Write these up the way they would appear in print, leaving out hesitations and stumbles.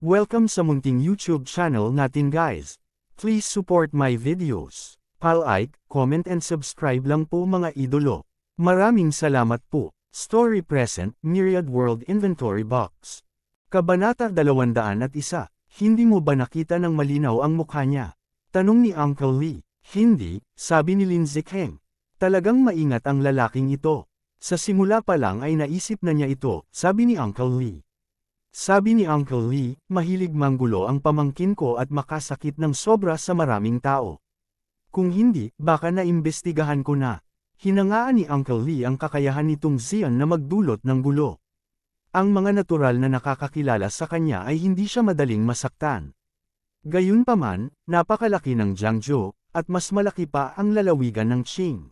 Welcome sa munting YouTube channel natin guys. Please support my videos. Like, comment and subscribe lang po mga idolo. Maraming salamat po. Story Present, Myriad World Inventory Box. Kabanata 201. Hindi mo ba nakita ng malinaw ang mukha niya? Tanong ni Uncle Lee. Hindi, sabi ni Lin Ziqing. Talagang maingat ang lalaking ito. Sa simula pa lang ay naisip na niya ito, sabi ni Uncle Lee. Sabi ni Uncle Lee, mahilig manggulo ang pamangkin ko at makasakit ng sobra sa maraming tao. Kung hindi, baka naimbestigahan ko na. Hinangaan ni Uncle Lee ang kakayahan nitong Xian na magdulot ng gulo. Ang mga natural na nakakakilala sa kanya ay hindi siya madaling masaktan. Gayunpaman, napakalaki ng Jiangzhou, at mas malaki pa ang lalawigan ng Qing.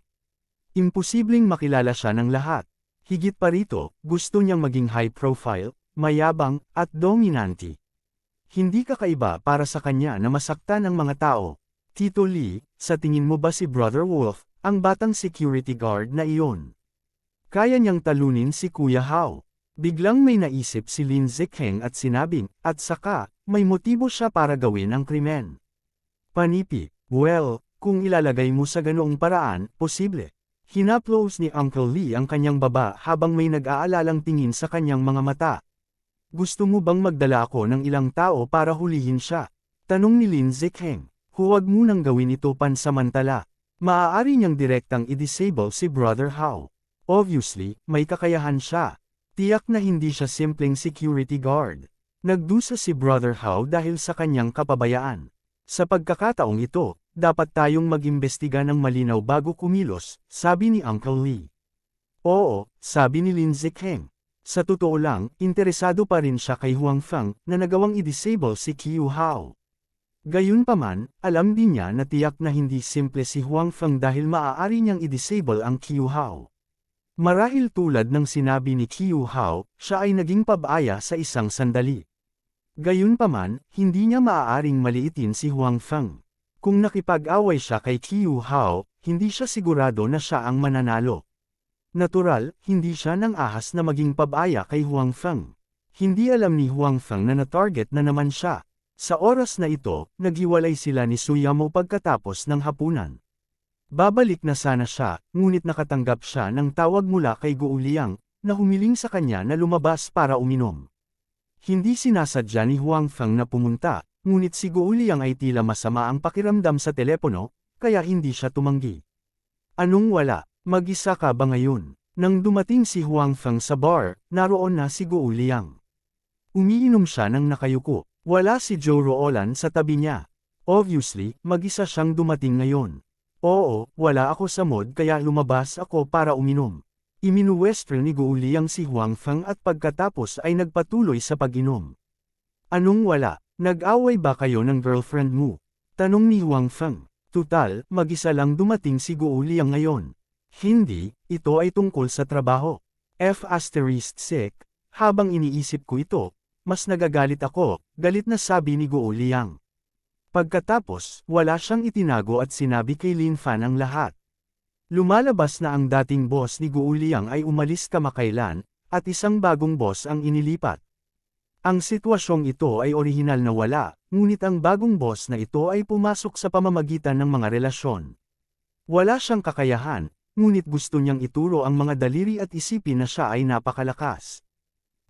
Imposibleng makilala siya ng lahat. Higit pa rito, gusto niyang maging high profile, mayabang, at dominante. Hindi kakaiba para sa kanya na masaktan ang mga tao. Tito Lee, sa tingin mo ba si Brother Wolf, ang batang security guard na iyon? Kaya niyang talunin si Kuya Hao. Biglang may naisip si Lin Ziqing at sinabing, at saka, may motibo siya para gawin ang krimen. Panipi, well, kung ilalagay mo sa ganoong paraan, posible. Hinaplos ni Uncle Lee ang kanyang baba habang may nag-aalalang tingin sa kanyang mga mata. Gusto mo bang magdala ako ng ilang tao para hulihin siya? Tanong ni Lin Ziqing. Huwag mo nang gawin ito pansamantala. Maaari niyang direktang i-disable si Brother Hao. Obviously, may kakayahan siya. Tiyak na hindi siya simpleng security guard. Nagdusa si Brother Hao dahil sa kanyang kapabayaan. Sa pagkakataong ito, dapat tayong mag-imbestiga ng malinaw bago kumilos, sabi ni Uncle Lee. Oo, sabi ni Lin Ziqing. Sa totoo lang, interesado pa rin siya kay Huang Feng na nagawang i-disable si Qiu Hao. Gayunpaman, alam din niya na tiyak na hindi simple si Huang Feng dahil maaari niyang i-disable ang Qiu Hao. Marahil tulad ng sinabi ni Qiu Hao, siya ay naging pabaya sa isang sandali. Gayunpaman, hindi niya maaaring maliitin si Huang Feng. Kung nakipag-away siya kay Qiu Hao, hindi siya sigurado na siya ang mananalo. Natural, hindi siya nang ahas na maging pabaya kay Huang Feng. Hindi alam ni Huang Feng na na-target na naman siya. Sa oras na ito, naghiwalay sila ni Suyamo pagkatapos ng hapunan. Babalik na sana siya, ngunit nakatanggap siya ng tawag mula kay Guo Liang, na humiling sa kanya na lumabas para uminom. Hindi sinasadya ni Huang Feng na pumunta, ngunit si Guo Liang ay tila masama ang pakiramdam sa telepono, kaya hindi siya tumanggi. Anong wala? Mag-isa ka ba ngayon? Nang dumating si Huang Feng sa bar, naroon na si Guo Liang. Umiinom siya ng nakayuko. Wala si Zhou Ruolan sa tabi niya. Obviously, mag-isa siyang dumating ngayon. Oo, wala ako sa mood kaya lumabas ako para uminom. Iminuwestro ni Guo Liang si Huang Feng at pagkatapos ay nagpatuloy sa pag-inom. Anong wala? Nag-away ba kayo ng girlfriend mo? Tanong ni Huang Feng. Tutal, mag-isa lang dumating si Guo Liang ngayon. Hindi, ito ay tungkol sa trabaho. F***, habang iniisip ko ito, mas nagagalit ako, galit na sabi ni Guo Liang. Pagkatapos, wala siyang itinago at sinabi kay Lin Fan ang lahat. Lumalabas na ang dating boss ni Guo Liang ay umalis kamakailan, at isang bagong boss ang inilipat. Ang sitwasyong ito ay orihinal na wala, ngunit ang bagong boss na ito ay pumasok sa pamamagitan ng mga relasyon. Wala siyang kakayahan, ngunit gusto niyang ituro ang mga daliri at isipin na siya ay napakalakas.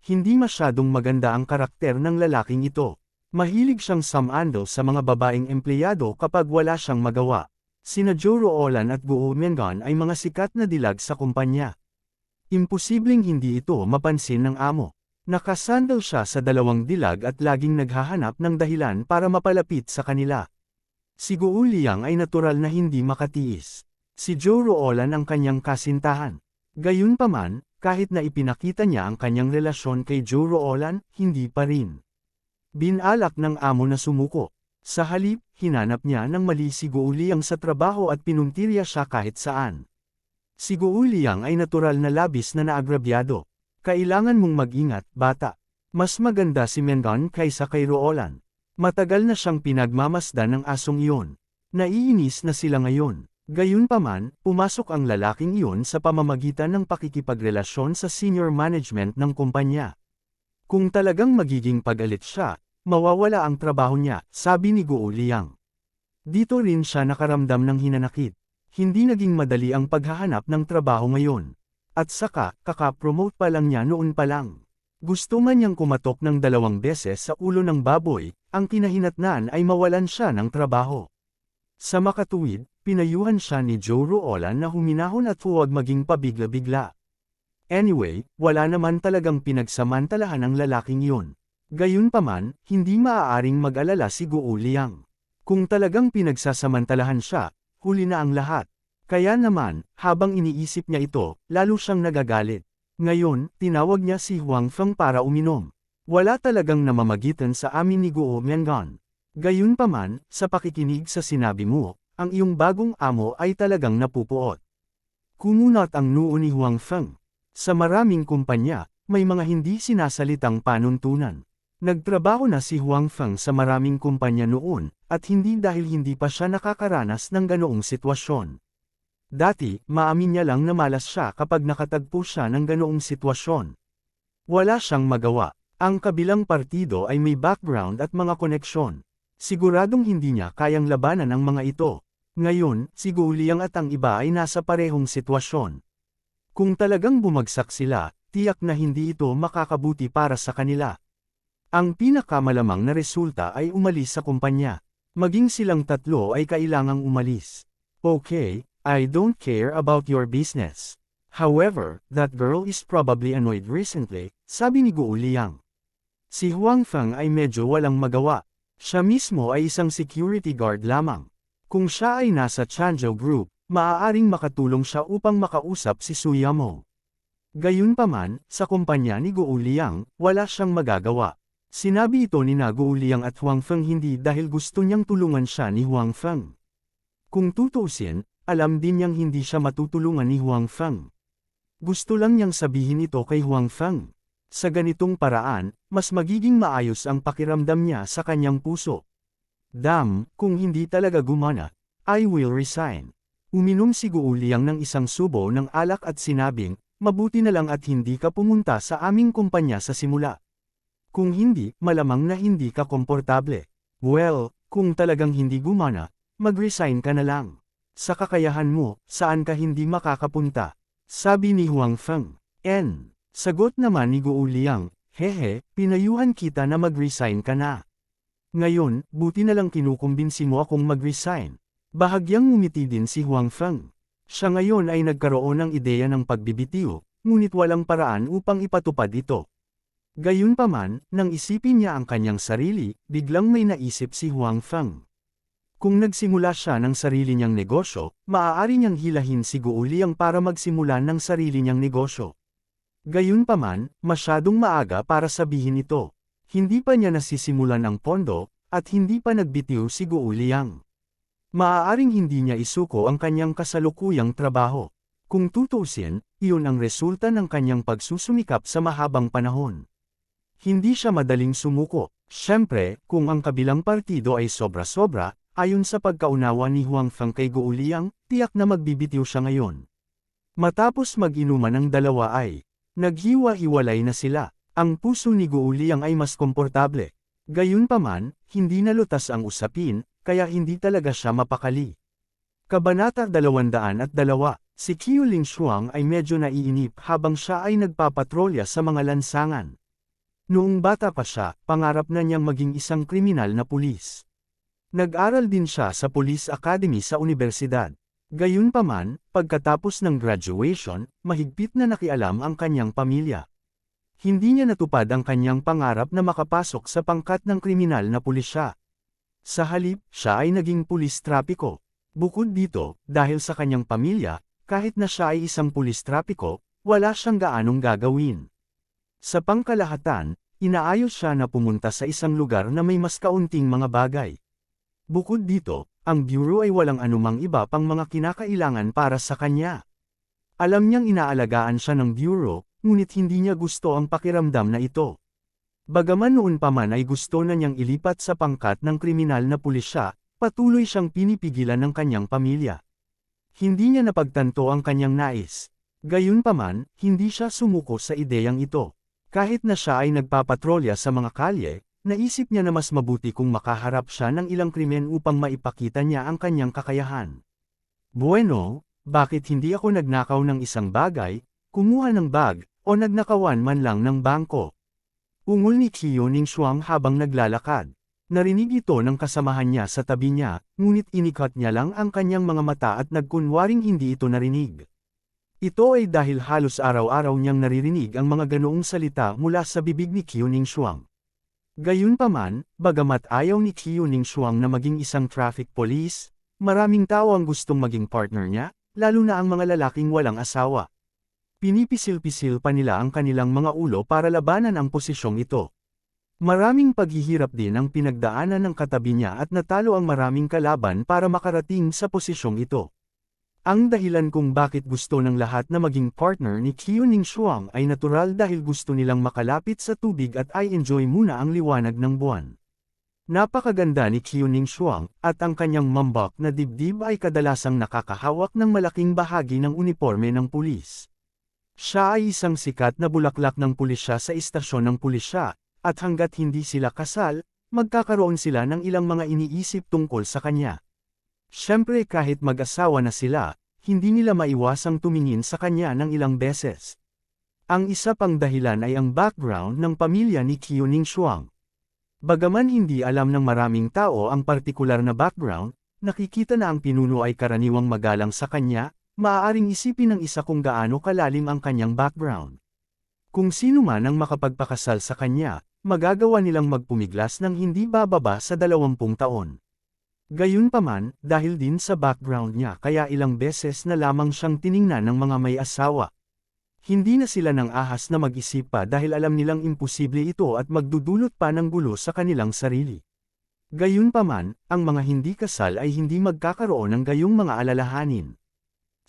Hindi masyadong maganda ang karakter ng lalaking ito. Mahilig siyang samandal sa mga babaeng empleyado kapag wala siyang magawa. Sina Zhou Ruolan at Guo Mengan ay mga sikat na dilag sa kumpanya. Imposibleng hindi ito mapansin ng amo. Nakasandal siya sa dalawang dilag at laging naghahanap ng dahilan para mapalapit sa kanila. Si Guo Liang ay natural na hindi makatiis. Si Zhou Ruolan ang kanyang kasintahan. Gayunpaman, kahit na ipinakita niya ang kanyang relasyon kay Zhou Ruolan, hindi pa rin. Binalak ng amo na sumuko. Sa halip, hinanap niya ng mali si Guo Liang sa trabaho at pinuntirya siya kahit saan. Si Guo Liang ay natural na labis na naagrabyado. Kailangan mong mag-ingat, bata. Mas maganda si Mengan kaysa kay Ruolan. Matagal na siyang pinagmamasdan ng asong iyon. Naiinis na sila ngayon. Gayunpaman, pumasok ang lalaking iyon sa pamamagitan ng pakikipagrelasyon sa senior management ng kumpanya. Kung talagang magiging pagalit siya, mawawala ang trabaho niya, sabi ni Guo Liang. Dito rin siya nakaramdam ng hinanakit. Hindi naging madali ang paghahanap ng trabaho ngayon. At saka, kaka-promote pa lang niya noon pa lang. Gusto man niyang kumatok ng 2 beses sa ulo ng baboy, ang kinahinatnan ay mawalan siya ng trabaho. Sa makatuwid, pinayuhan siya ni Joe Ruolan na huminahon at huwag maging pabigla-bigla. Anyway, wala naman talagang pinagsamantalahan ang lalaking yun. Gayunpaman, hindi maaaring mag-alala si Guo Liang. Kung talagang pinagsasamantalahan siya, huli na ang lahat. Kaya naman, habang iniisip niya ito, lalo siyang nagagalit. Ngayon, tinawag niya si Huang Feng para uminom. Wala talagang namamagitan sa amin ni Guo Miangan. Gayunpaman, sa pakikinig sa sinabi mo, ang iyong bagong amo ay talagang napupuot. Kumunat ang noo ni Huang Feng. Sa maraming kumpanya, may mga hindi sinasalitang panuntunan. Nagtrabaho na si Huang Feng sa maraming kumpanya noon, at hindi dahil hindi pa siya nakakaranas ng ganoong sitwasyon. Dati, maamin niya lang na malas siya kapag nakatagpo siya ng ganoong sitwasyon. Wala siyang magawa. Ang kabilang partido ay may background at mga koneksyon. Siguradong hindi niya kayang labanan ang mga ito. Ngayon, si Guo Liang at ang iba ay nasa parehong sitwasyon. Kung talagang bumagsak sila, tiyak na hindi ito makakabuti para sa kanila. Ang pinakamalamang na resulta ay umalis sa kumpanya. Maging silang tatlo ay kailangang umalis. Okay, I don't care about your business. However, that girl is probably annoyed recently, sabi ni Guo Liang. Si Huang Feng ay medyo walang magawa. Siya mismo ay isang security guard lamang. Kung siya ay nasa Changzhou Group, maaaring makatulong siya upang makausap si Su Yamo. Gayunpaman, sa kumpanya ni Guo Liang, wala siyang magagawa. Sinabi ito ni Guo Liang at Huang Feng hindi dahil gusto niyang tulungan siya ni Huang Feng. Kung tutuusin, alam din niyang hindi siya matutulungan ni Huang Feng. Gusto lang niyang sabihin ito kay Huang Feng. Sa ganitong paraan, mas magiging maayos ang pakiramdam niya sa kanyang puso. Kung hindi talaga gumana, I will resign. Uminom si Guo Liang ng isang subo ng alak at sinabing, mabuti na lang at hindi ka pumunta sa aming kumpanya sa simula. Kung hindi, malamang na hindi ka komportable. Well, kung talagang hindi gumana, mag-resign ka na lang. Sa kakayahan mo, saan ka hindi makakapunta? Sabi ni Huang Feng. Sagot naman ni Guo Liang, hehe, pinayuhan kita na mag-resign ka na. Ngayon, buti na lang kinukumbinsi mo akong mag-resign. Bahagyang ngumiti din si Huang Feng. Siya ngayon ay nagkaroon ng ideya ng pagbibitiw, ngunit walang paraan upang ipatupad ito. Gayunpaman, nang isipin niya ang kanyang sarili, biglang may naisip si Huang Feng. Kung nagsimula siya ng sarili niyang negosyo, maaari niyang hilahin si Guo Liang para magsimula ng sarili niyang negosyo. Gayunpaman, masyadong maaga para sabihin ito. Hindi pa niya nasisimulan ang pondo, at hindi pa nagbitiw si Guo Liang. Maaaring hindi niya isuko ang kanyang kasalukuyang trabaho. Kung tutuusin, iyon ang resulta ng kanyang pagsusumikap sa mahabang panahon. Hindi siya madaling sumuko. Siyempre, kung ang kabilang partido ay sobra-sobra, ayon sa pagkaunawa ni Huang Feng kay Guo Liang, tiyak na magbibitiw siya ngayon. Matapos mag-inuman ang dalawa ay, naghiwa-hiwalay na sila. Ang puso ni Guo Liang ay mas komportable. Gayunpaman, hindi nalutas ang usapin, kaya hindi talaga siya mapakali. Kabanata 202, si Qiu Lingshuang ay medyo naiinip habang siya ay nagpapatrolya sa mga lansangan. Noong bata pa siya, pangarap na niyang maging isang kriminal na pulis. Nag-aral din siya sa Police Academy sa universidad. Gayunpaman, pagkatapos ng graduation, mahigpit na nakialam ang kanyang pamilya. Hindi niya natupad ang kanyang pangarap na makapasok sa pangkat ng kriminal na pulisya. Sa halip, siya ay naging pulis trapiko. Bukod dito, dahil sa kanyang pamilya, kahit na siya ay isang pulis trapiko, wala siyang gaanong gagawin. Sa pangkalahatan, inaayos siya na pumunta sa isang lugar na may mas kaunting mga bagay. Bukod dito, ang bureau ay walang anumang iba pang mga kinakailangan para sa kanya. Alam niyang inaalagaan siya ng bureau, ngunit hindi niya gusto ang pakiramdam na ito. Bagaman noon pa man ay gusto na niyang ilipat sa pangkat ng kriminal na pulisya, patuloy siyang pinipigilan ng kanyang pamilya. Hindi niya napagtanto ang kanyang nais. Gayunpaman, hindi siya sumuko sa ideyang ito. Kahit na siya ay nagpapatrolya sa mga kalye, naisip niya na mas mabuti kung makaharap siya ng ilang krimen upang maipakita niya ang kanyang kakayahan. Bueno, bakit hindi ako nagnakaw ng isang bagay, kumuha ng bag, o nagnakawan man lang ng bangko? Ungol ni Qiu Ningshuang habang naglalakad. Narinig ito ng kasamahan niya sa tabi niya, ngunit inikat niya lang ang kanyang mga mata at nagkunwaring hindi ito narinig. Ito ay dahil halos araw-araw niyang naririnig ang mga ganoong salita mula sa bibig ni Qiu Ningshuang. Gayunpaman, bagamat ayaw ni Qiu Ningshuang na maging isang traffic police, maraming tao ang gustong maging partner niya, lalo na ang mga lalaking walang asawa. Pinipisil-pisil pa nila ang kanilang mga ulo para labanan ang posisyong ito. Maraming paghihirap din ang pinagdaanan ng katabi niya at natalo ang maraming kalaban para makarating sa posisyong ito. Ang dahilan kung bakit gusto ng lahat na maging partner ni Qiu Ningshuang ay natural dahil gusto nilang makalapit sa tubig at ay enjoy muna ang liwanag ng buwan. Napakaganda ni Qiu Ningshuang, at ang kanyang mambak na dibdib ay kadalasang nakakahawak ng malaking bahagi ng uniforme ng pulis. Siya ay isang sikat na bulaklak ng pulisya sa istasyon ng pulisya, at hanggat hindi sila kasal, magkakaroon sila ng ilang mga iniisip tungkol sa kanya. Siyempre kahit mag-asawa na sila, hindi nila maiwasang tumingin sa kanya ng ilang beses. Ang isa pang dahilan ay ang background ng pamilya ni Qiu Ningshuang. Bagaman hindi alam ng maraming tao ang partikular na background, nakikita na ang pinuno ay karaniwang magalang sa kanya, maaaring isipin ng isa kung gaano kalalim ang kanyang background. Kung sino man ang makapagpakasal sa kanya, magagawa nilang magpumiglas ng hindi bababa sa 20 taon. Gayunpaman, dahil din sa background niya kaya ilang beses na lamang siyang tiningnan ng mga may asawa. Hindi na sila nang ahas na mag-isip pa dahil alam nilang imposible ito at magdudulot pa ng gulo sa kanilang sarili. Gayunpaman, ang mga hindi kasal ay hindi magkakaroon ng gayong mga alalahanin.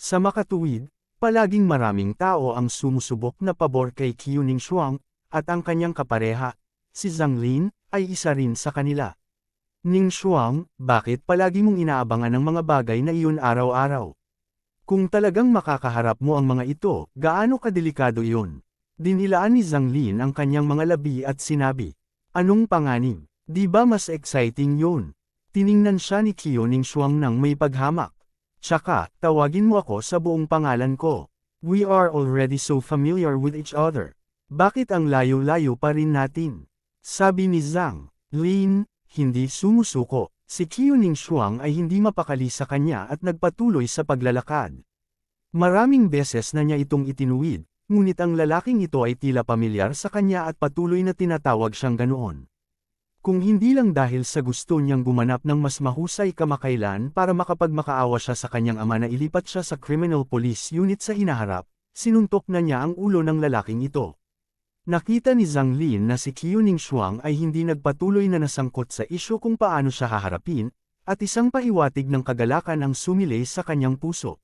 Sa makatuwid, palaging maraming tao ang sumusubok na pabor kay Qiu Ningshuang, at ang kanyang kapareha, si Zhang Lin, ay isa rin sa kanila. Ningshuang, bakit palagi mong inaabangan ang mga bagay na iyon araw-araw? Kung talagang makakaharap mo ang mga ito, gaano kadelikado iyon? Dinilaan ni Zhang Lin ang kanyang mga labi at sinabi, anong panganib? Di ba mas exciting yun? Tiningnan siya ni Qiu Ningshuang nang may paghamak. Tsaka, tawagin mo ako sa buong pangalan ko. We are already so familiar with each other. Bakit ang layo-layo pa rin natin? Sabi ni Zhang Lin, hindi sumusuko. Si Qiu Ningshuang ay hindi mapakali sa kanya at nagpatuloy sa paglalakad. Maraming beses na niya itong itinuwid, ngunit ang lalaking ito ay tila pamilyar sa kanya at patuloy na tinatawag siyang ganoon. Kung hindi lang dahil sa gusto niyang gumanap ng mas mahusay kamakailan para makapagmakaawa siya sa kanyang ama na ilipat siya sa Criminal Police Unit sa hinaharap, sinuntok na niya ang ulo ng lalaking ito. Nakita ni Zhang Lin na si Qiu Ningshuang ay hindi nagpatuloy na nasangkot sa isyu kung paano siya haharapin, at isang pahiwatig ng kagalakan ang sumilay sa kanyang puso.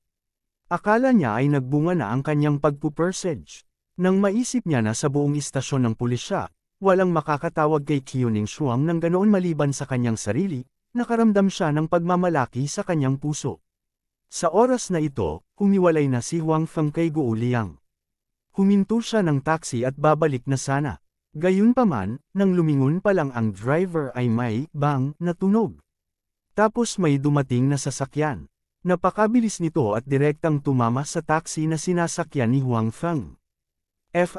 Akala niya ay nagbunga na ang kanyang pagpupursage. Nang maisip niya na sa buong istasyon ng pulisya, walang makakatawag kay Qiu Ningshuang ng ganoon maliban sa kanyang sarili, nakaramdam siya ng pagmamalaki sa kanyang puso. Sa oras na ito, humiwalay na si Huang Feng kay Guo Liang. Huminto siya ng taxi at babalik na sana. Gayunpaman, nang lumingon pa lang ang driver ay may bang na tunog. Tapos may dumating na sasakyan. Napakabilis nito at direktang tumama sa taxi na sinasakyan ni Huang Feng. F***,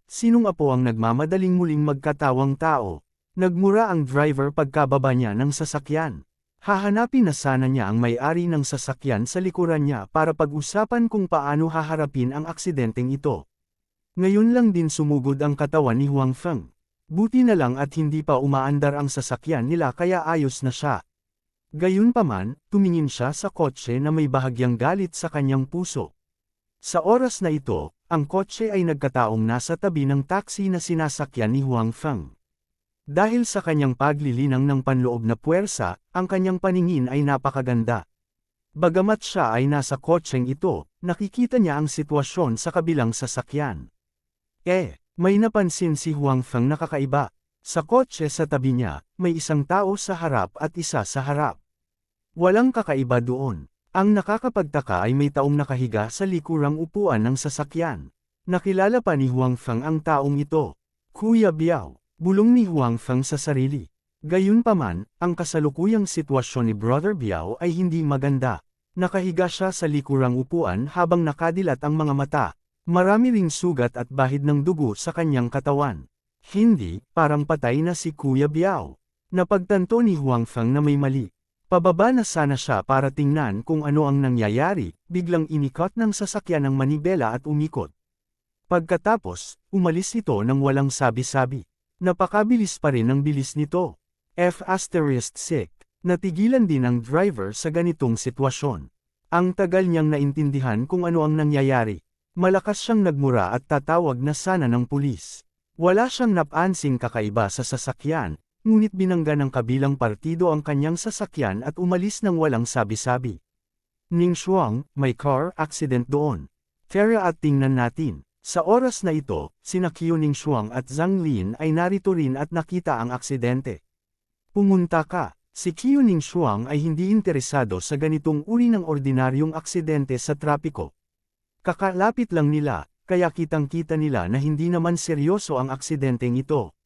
sinong apo ang nagmamadaling muling magkatawang tao? Nagmura ang driver pagkababa niya ng sasakyan. Hahanapin na sana niya ang may-ari ng sasakyan sa likuran niya para pag-usapan kung paano haharapin ang aksidenteng ito. Ngayon lang din sumugod ang katawan ni Huang Feng. Buti na lang at hindi pa umaandar ang sasakyan nila kaya ayos na siya. Gayunpaman, tumingin siya sa kotse na may bahagyang galit sa kanyang puso. Sa oras na ito, ang kotse ay nagkataong nasa tabi ng taxi na sinasakyan ni Huang Feng. Dahil sa kanyang paglilinang ng panloob na puwersa, ang kanyang paningin ay napakaganda. Bagamat siya ay nasa kotseng ito, nakikita niya ang sitwasyon sa kabilang sasakyan. May napansin si Huang Feng na kakaiba. Sa kotse sa tabi niya, may isang tao sa harap at isa sa harap. Walang kakaiba doon. Ang nakakapagtaka ay may taong nakahiga sa likurang upuan ng sasakyan. Nakilala pa ni Huang Feng ang taong ito. Kuya Biao. Bulong ni Huang Feng sa sarili. Gayunpaman, ang kasalukuyang sitwasyon ni Brother Biao ay hindi maganda. Nakahiga siya sa likurang upuan habang nakadilat ang mga mata. Marami ring sugat at bahid ng dugo sa kanyang katawan. Hindi, parang patay na si Kuya Biao. Napagtanto ni Huang Feng na may mali. Pababa na sana siya para tingnan kung ano ang nangyayari, biglang inikot ng sasakyan ng manibela at umikot. Pagkatapos, umalis ito nang walang sabi-sabi. Napakabilis pa rin ang bilis nito. F***6. Natigilan din ang driver sa ganitong sitwasyon. Ang tagal niyang naintindihan kung ano ang nangyayari. Malakas siyang nagmura at tatawag na sana ng pulis. Wala siyang napansing kakaiba sa sasakyan, ngunit binangga ng kabilang partido ang kanyang sasakyan at umalis nang walang sabi-sabi. Ning Shuang, may car accident doon. Tara at tingnan natin. Sa oras na ito, sina Qiu Ning Shuang at Zhang Lin ay narito rin at nakita ang aksidente. Pumunta ka. Si Qiu Ning Shuang ay hindi interesado sa ganitong uri ng ordinaryong aksidente sa trapiko. Kakalapit lang nila, kaya kitang-kita nila na hindi naman seryoso ang aksidenteng ito.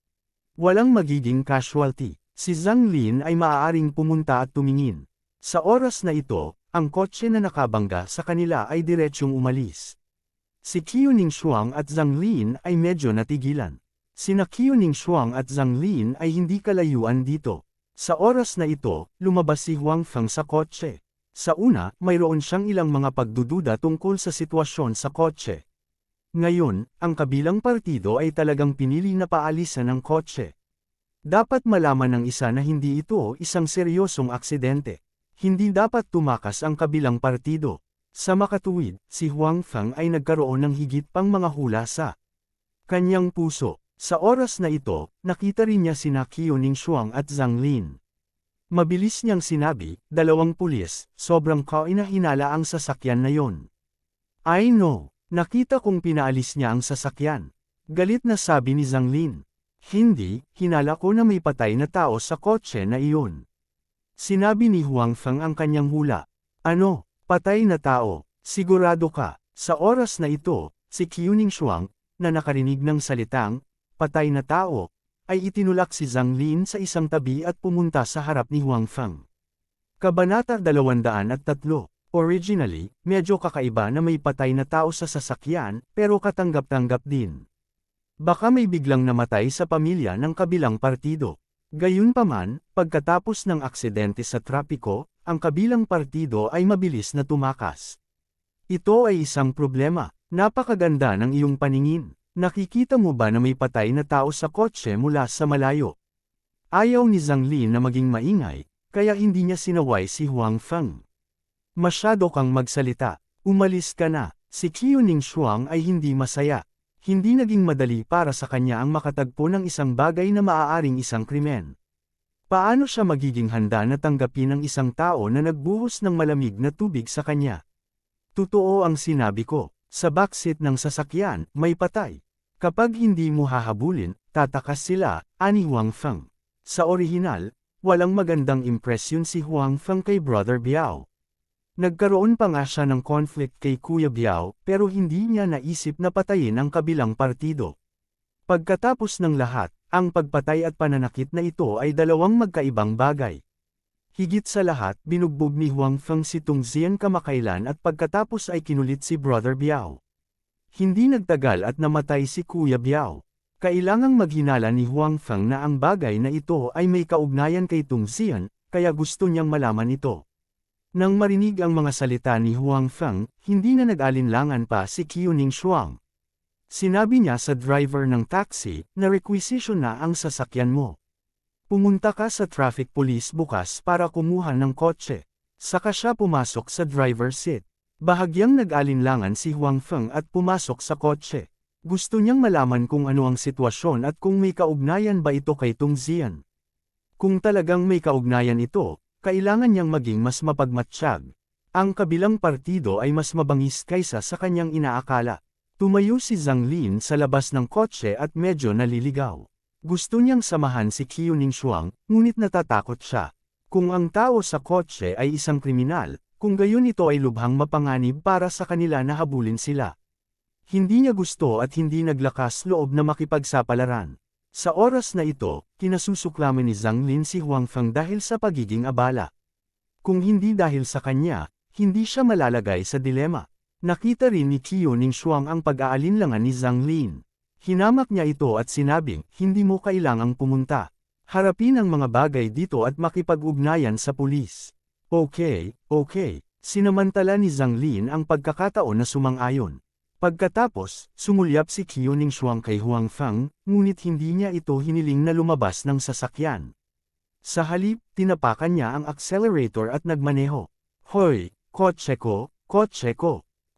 Walang magiging casualty. Si Zhang Lin ay maaaring pumunta at tumingin. Sa oras na ito, ang kotse na nakabangga sa kanila ay diretsyong umalis. Si Qiu Ning Shuang at Zhang Lin ay medyo natigilan. Sina Qiu Ning Shuang at Zhang Lin ay hindi kalayuan dito. Sa oras na ito, lumabas si Huang Feng sa kotse. Sa una, mayroon siyang ilang mga pagdududa tungkol sa sitwasyon sa kotse. Ngayon, ang kabilang partido ay talagang pinili na paalisan ng kotse. Dapat malaman ng isa na hindi ito isang seryosong aksidente. Hindi dapat tumakas ang kabilang partido. Sa makatuwid, si Huang Feng ay nagkaroon ng higit pang mga hula sa kanyang puso. Sa oras na ito, nakita rin niya sina Qiu Ning Shuang at Zhang Lin. Mabilis niyang sinabi, dalawang pulis, sobrang kainahinala ang sasakyan na yon. I know, nakita kong pinaalis niya ang sasakyan. Galit na sabi ni Zhang Lin. Hindi, hinala ko na may patay na tao sa kotse na iyon. Sinabi ni Huang Feng ang kanyang hula. Ano, patay na tao, sigurado ka. Sa oras na ito, si Qiu Ning Shuang, na nakarinig ng salitang, patay na tao, ay itinulak si Zhang Lin sa isang tabi at pumunta sa harap ni Huang Feng. Kabanata 203. Originally, medyo kakaiba na may patay na tao sa sasakyan, pero katanggap-tanggap din. Baka may biglang namatay sa pamilya ng kabilang partido. Gayunpaman, pagkatapos ng aksidente sa trapiko, ang kabilang partido ay mabilis na tumakas. Ito ay isang problema. Napakaganda ng iyong paningin. Nakikita mo ba na may patay na tao sa kotse mula sa malayo? Ayaw ni Zhang Lin na maging maingay, kaya hindi niya sinaway si Huang Feng. Masyado kang magsalita. Umalis ka na. Si Qiu Ning Shuang ay hindi masaya. Hindi naging madali para sa kanya ang makatagpo ng isang bagay na maaaring isang krimen. Paano siya magiging handa na tanggapin ang isang tao na nagbuhos ng malamig na tubig sa kanya? Totoo ang sinabi ko. Sa backseat ng sasakyan, may patay. Kapag hindi mo hahabulin, tatakas sila, ani Huang Feng. Sa orihinal, walang magandang impresyon si Huang Feng kay Brother Biao. Nagkaroon pa nga siya ng conflict kay Kuya Biao, pero hindi niya naisip na patayin ang kabilang partido. Pagkatapos ng lahat, ang pagpatay at pananakit na ito ay dalawang magkaibang bagay. Higit sa lahat, binugbog ni Huang Feng si Tung Zian kamakailan at pagkatapos ay kinulit si Brother Biao. Hindi nagtagal at namatay si Kuya Biao. Kailangang maghinala ni Huang Feng na ang bagay na ito ay may kaugnayan kay Tung Zian, kaya gusto niyang malaman ito. Nang marinig ang mga salita ni Huang Feng, hindi na nag-alinlangan pa si Qiu Ning Shuang. Sinabi niya sa driver ng taxi na requisition na ang sasakyan mo. Pumunta ka sa traffic police bukas para kumuha ng kotse. Saka siya pumasok sa driver's seat. Bahagyang nag-alinlangan si Huang Feng at pumasok sa kotse. Gusto niyang malaman kung ano ang sitwasyon at kung may kaugnayan ba ito kay Tung Zian. Kung talagang may kaugnayan ito, kailangan niyang maging mas mapagmatsyag. Ang kabilang partido ay mas mabangis kaysa sa kanyang inaakala. Tumayo si Zhang Lin sa labas ng kotse at medyo naliligaw. Gusto niyang samahan si Qiu Ning Shuang, ngunit natatakot siya. Kung ang tao sa kotse ay isang kriminal, kung gayon ito ay lubhang mapanganib para sa kanila na habulin sila. Hindi niya gusto at hindi naglakas loob na makipagsapalaran. Sa oras na ito, kinasusuklaman ni Zhang Lin si Huang Feng dahil sa pagiging abala. Kung hindi dahil sa kanya, hindi siya malalagay sa dilema. Nakita rin ni Qiu Ningshuang ang pag-aalinlangan ni Zhang Lin. Hinamak niya ito at sinabing, hindi mo kailangang pumunta. Harapin ang mga bagay dito at makipag-ugnayan sa pulis. Okay. Sinamantala ni Zhang Lin ang pagkakataon na sumang-ayon. Pagkatapos, sumulyap si Qiu Ningshuang kay Huang Feng, ngunit hindi niya ito hiniling na lumabas ng sasakyan. Sa halip, tinapakan niya ang accelerator at nagmaneho. Hoy, kotse ko.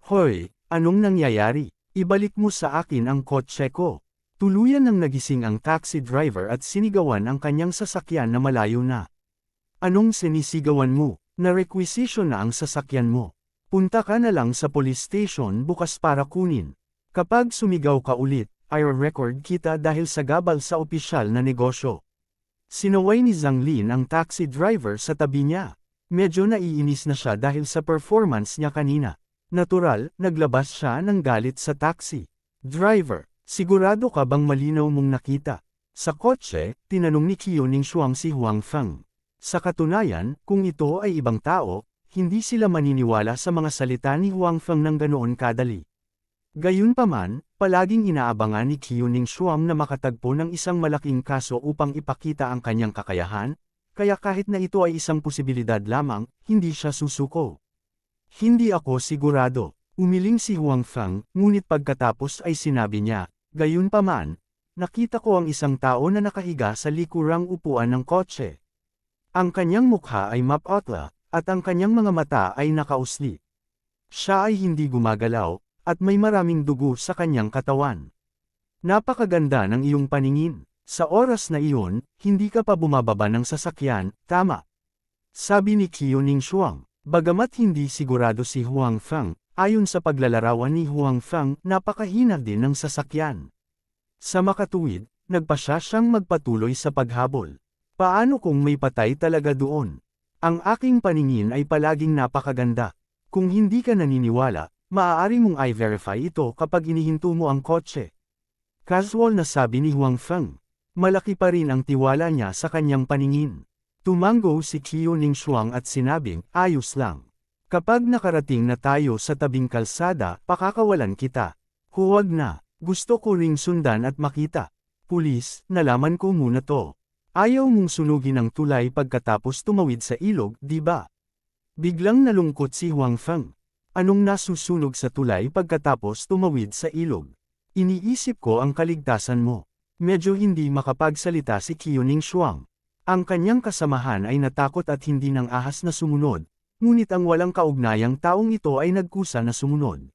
Hoy, anong nangyayari? Ibalik mo sa akin ang kotse ko. Tuluyan nang nagising ang taxi driver at sinigawan ang kanyang sasakyan na malayo na. Anong sinisigawan mo? Na-requisition na ang sasakyan mo. Punta ka na lang sa police station bukas para kunin. Kapag sumigaw ka ulit, i-record kita dahil sagabal sa opisyal na negosyo. Sinaway ni Zhang Lin ang taxi driver sa tabi niya. Medyo naiinis na siya dahil sa performance niya kanina. Natural, naglabas siya ng galit sa taxi. Driver, sigurado ka bang malinaw mong nakita? Sa kotse, tinanong ni Qiu Ningshuang si Huang Feng. Sa katunayan, kung ito ay ibang tao, hindi sila maniniwala sa mga salita ni Huang Feng ng ganoon kadali. Gayunpaman, palaging inaabangan ni Qiu Ningshuang na makatagpo ng isang malaking kaso upang ipakita ang kanyang kakayahan, kaya kahit na ito ay isang posibilidad lamang, hindi siya susuko. Hindi ako sigurado, umiling si Huang Feng, ngunit pagkatapos ay sinabi niya, gayunpaman, nakita ko ang isang tao na nakahiga sa likurang upuan ng kotse. Ang kanyang mukha ay mapotla, at ang kanyang mga mata ay nakausli. Siya ay hindi gumagalaw, at may maraming dugo sa kanyang katawan. Napakaganda ng iyong paningin. Sa oras na iyon, hindi ka pa bumababa ng sasakyan, tama? Sabi ni Qiu Ningshuang. Bagamat hindi sigurado si Huang Feng, ayon sa paglalarawan ni Huang Feng, napakahina din ng sasakyan. Sa makatuwid, nagpasya siyang magpatuloy sa paghabol. Paano kung may patay talaga doon? Ang aking paningin ay palaging napakaganda. Kung hindi ka naniniwala, maaari mong i-verify ito kapag inihinto mo ang kotse. Casual na sabi ni Huang Feng. Malaki pa rin ang tiwala niya sa kanyang paningin. Tumango si Qiu Ningshuang at sinabing, ayos lang. Kapag nakarating na tayo sa tabing kalsada, pakakawalan kita. Huwag na, gusto ko ring sundan at makita. Pulis, nalaman ko muna to. Ayaw mong sunugin ang tulay pagkatapos tumawid sa ilog, di ba? Biglang nalungkot si Huang Feng. Anong nasusunog sa tulay pagkatapos tumawid sa ilog? Iniisip ko ang kaligtasan mo. Medyo hindi makapagsalita si Qiu Ningshuang. Ang kanyang kasamahan ay natakot at hindi nang ahas na sumunod, ngunit ang walang kaugnayang taong ito ay nagkusa na sumunod.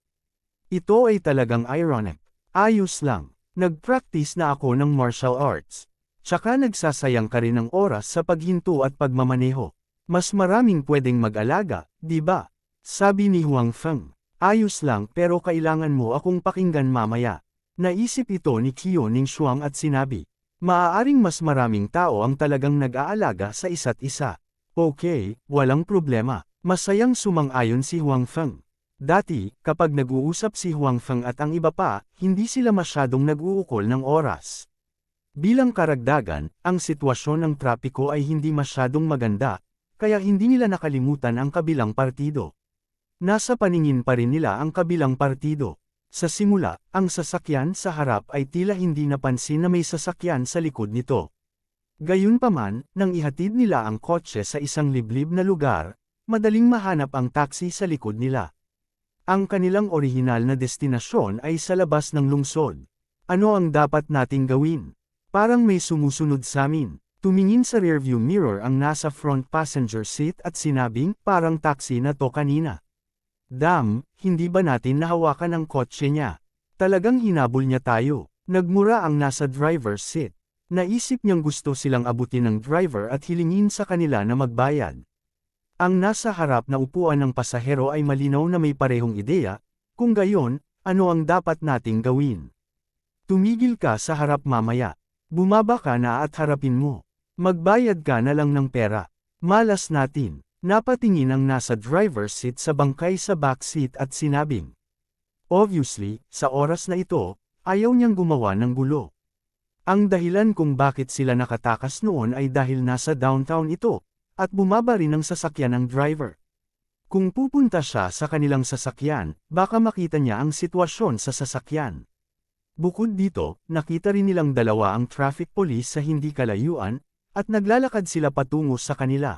Ito ay talagang ironic. Ayos lang, nag-practice na ako ng martial arts. Tsaka nagsasayang ka rin ng oras sa paghinto at pagmamaneho. Mas maraming pwedeng mag-alaga, di ba? Sabi ni Huang Feng. Ayos lang pero kailangan mo akong pakinggan mamaya. Naisip ito ni Qiu Ningshuang at sinabi, maaaring mas maraming tao ang talagang nag-aalaga sa isa't isa. Okay, walang problema. Masayang sumang-ayon si Huang Feng. Dati, kapag nag-uusap si Huang Feng at ang iba pa, hindi sila masyadong nag-uukol ng oras. Bilang karagdagan, ang sitwasyon ng trapiko ay hindi masyadong maganda, kaya hindi nila nakalimutan ang kabilang partido. Nasa paningin pa rin nila ang kabilang partido. Sa simula, ang sasakyan sa harap ay tila hindi napansin na may sasakyan sa likod nito. Gayunpaman, nang ihatid nila ang kotse sa isang liblib na lugar, madaling mahanap ang taxi sa likod nila. Ang kanilang orihinal na destinasyon ay sa labas ng lungsod. Ano ang dapat nating gawin? Parang may sumusunod sa amin. Tumingin sa rearview mirror ang nasa front passenger seat at sinabing, parang taxi na to kanina. Damn, hindi ba natin nahawakan ang kotse niya? Talagang hinabol niya tayo. Nagmura ang nasa driver's seat. Naisip niyang gusto silang abutin ng driver at hilingin sa kanila na magbayad. Ang nasa harap na upuan ng pasahero ay malinaw na may parehong ideya, kung gayon, ano ang dapat nating gawin? Tumigil ka sa harap mamaya. Bumaba ka na at harapin mo. Magbayad ka na lang ng pera. Malas natin. Napatingin ang nasa driver's seat sa bangkay sa backseat at sinabing. Obviously, sa oras na ito, ayaw niyang gumawa ng gulo. Ang dahilan kung bakit sila nakatakas noon ay dahil nasa downtown ito, at bumaba rin ang sasakyan ng driver. Kung pupunta siya sa kanilang sasakyan, baka makita niya ang sitwasyon sa sasakyan. Bukod dito, nakita rin nilang dalawa ang traffic police sa hindi kalayuan, at naglalakad sila patungo sa kanila.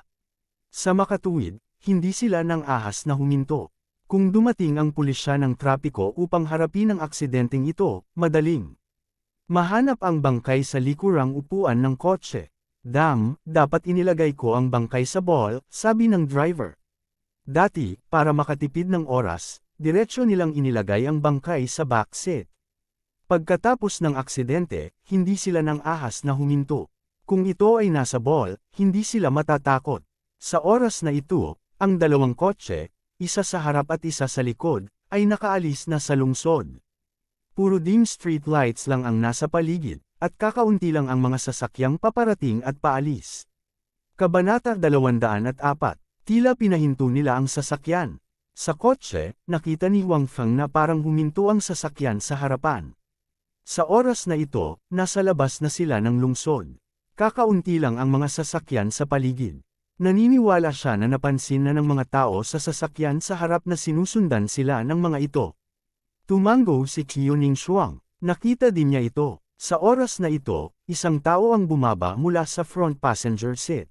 Sa makatuwid, hindi sila nang ahas na huminto. Kung dumating ang pulisya ng trapiko upang harapin ang aksidenteng ito, madaling mahanap ang bangkay sa likurang upuan ng kotse. Dapat inilagay ko ang bangkay sa ball, sabi ng driver. Dati, para makatipid ng oras, diretsyo nilang inilagay ang bangkay sa back seat. Pagkatapos ng aksidente, hindi sila nang ahas na huminto. Kung ito ay nasa ball, hindi sila matatakot. Sa oras na ito, ang dalawang kotse, isa sa harap at isa sa likod, ay nakaalis na sa lungsod. Puro dim street lights lang ang nasa paligid, at kakaunti lang ang mga sasakyang paparating at paalis. Kabanata 204, tila pinahinto nila ang sasakyan. Sa kotse, nakita ni Huang Feng na parang huminto ang sasakyan sa harapan. Sa oras na ito, nasa labas na sila ng lungsod. Kakaunti lang ang mga sasakyan sa paligid. Naniniwala siya na napansin na ng mga tao sa sasakyan sa harap na sinusundan sila ng mga ito. Tumango si Qiuning Shuang. Nakita din niya ito. Sa oras na ito, isang tao ang bumaba mula sa front passenger seat.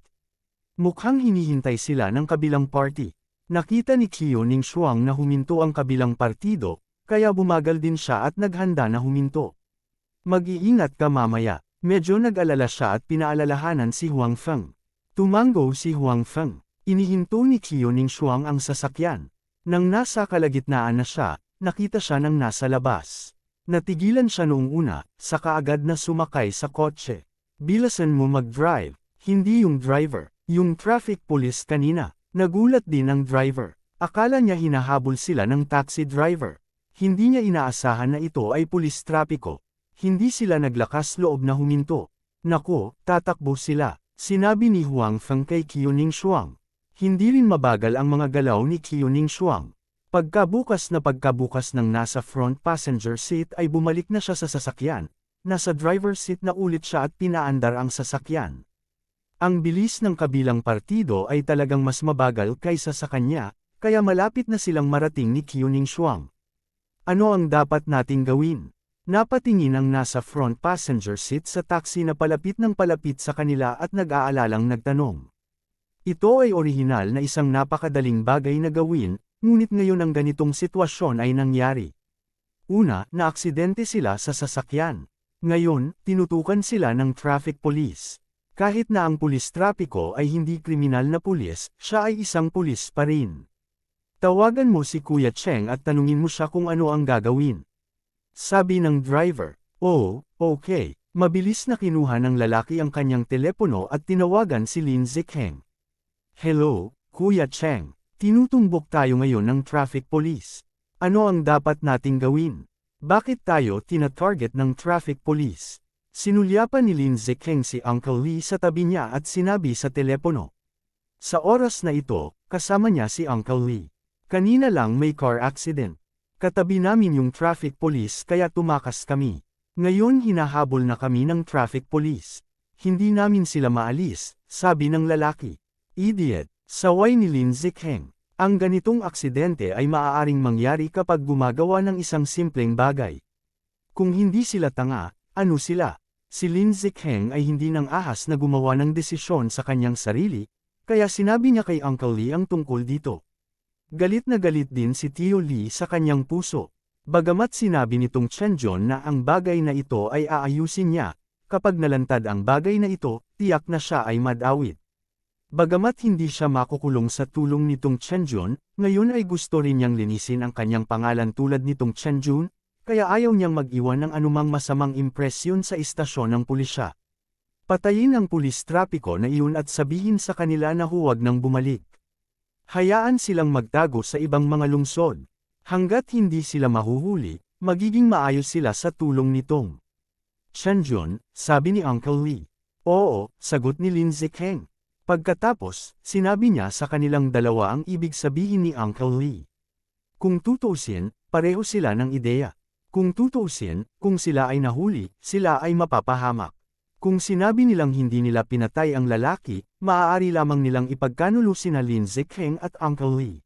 Mukhang hinihintay sila ng kabilang party. Nakita ni Qiuning Shuang na huminto ang kabilang partido, kaya bumagal din siya at naghanda na huminto. Mag-iingat ka mamaya. Medyo nag-alala siya at pinaalalahanan si Huang Feng. Tumango si Huang Feng. Inihinto ni Qiuning Shuang ang sasakyan. Nang nasa kalagitnaan na siya, nakita siya ng nasa labas. Natigilan siya noong una, saka agad na sumakay sa kotse. Bilasan mo mag-drive, hindi yung driver, yung traffic police kanina. Nagulat din ang driver. Akala niya hinahabol sila ng taxi driver. Hindi niya inaasahan na ito ay pulis trapiko. Hindi sila naglakas loob na huminto. Naku, tatakbo sila. Sinabi ni Huang Feng kay Qiuning Shuang. Hindi rin mabagal ang mga galaw ni Qiuning Shuang. Pagkabukas ng nasa front passenger seat ay bumalik na siya sa sasakyan. Nasa driver's seat na ulit siya at pinaandar ang sasakyan. Ang bilis ng kabilang partido ay talagang mas mabagal kaysa sa kanya, kaya malapit na silang marating ni Qiuning Shuang. Ano ang dapat nating gawin? Napatingin ang nasa front passenger seat sa taxi na palapit ng palapit sa kanila at nag-aalalang nagtanong. Ito ay orihinal na isang napakadaling bagay na gawin, ngunit ngayon ang ganitong sitwasyon ay nangyari. Una, naaksidente sila sa sasakyan. Ngayon, tinutukan sila ng traffic police. Kahit na ang pulis trapiko ay hindi kriminal na pulis, siya ay isang pulis pa rin. Tawagan mo si Kuya Cheng at tanungin mo siya kung ano ang gagawin. Sabi ng driver. Oh, okay. Mabilis na kinuha ng lalaki ang kanyang telepono at tinawagan si Lin Zikheng. Hello, Kuya Cheng. Tinutumbok tayo ngayon ng traffic police. Ano ang dapat nating gawin? Bakit tayo tina-target ng traffic police? Sinulyapan ni Lin Zikheng si Uncle Lee sa tabi niya at sinabi sa telepono. Sa oras na ito, kasama niya si Uncle Lee. Kanina lang may car accident. Katabi namin yung traffic police kaya tumakas kami. Ngayon hinahabol na kami ng traffic police. Hindi namin sila maalis, sabi ng lalaki. Idiot, saway ni Lin Zikheng. Ang ganitong aksidente ay maaaring mangyari kapag gumagawa ng isang simpleng bagay. Kung hindi sila tanga, ano sila? Si Lin Zikheng ay hindi nang ahas na gumawa ng desisyon sa kanyang sarili, kaya sinabi niya kay Uncle Lee ang tungkol dito. Galit na galit din si Tio Lee sa kanyang puso. Bagamat sinabi nitong Chen Jun na ang bagay na ito ay aayusin niya, kapag nalantad ang bagay na ito, tiyak na siya ay madawit. Bagamat hindi siya makukulong sa tulong nitong Chen Jun, ngayon ay gusto rin niyang linisin ang kanyang pangalan tulad nitong Chen Jun, kaya ayaw niyang mag-iwan ng anumang masamang impresyon sa istasyon ng pulisya. Patayin ang pulis trapiko na iyon at sabihin sa kanila na huwag nang bumalik. Hayaan silang magtago sa ibang mga lungsod. Hanggat hindi sila mahuhuli, magiging maayos sila sa tulong nitong Chen Jun, sabi ni Uncle Lee. Oo, sagot ni Lin Zikheng. Pagkatapos, sinabi niya sa kanilang dalawa ang ibig sabihin ni Uncle Lee. Kung tutuusin, pareho sila ng ideya. Kung tutuusin, kung sila ay nahuli, sila ay mapapahamak. Kung sinabi nilang hindi nila pinatay ang lalaki, maaari lamang nilang ipagkanulo sina Lin Ziqing at Uncle Lee.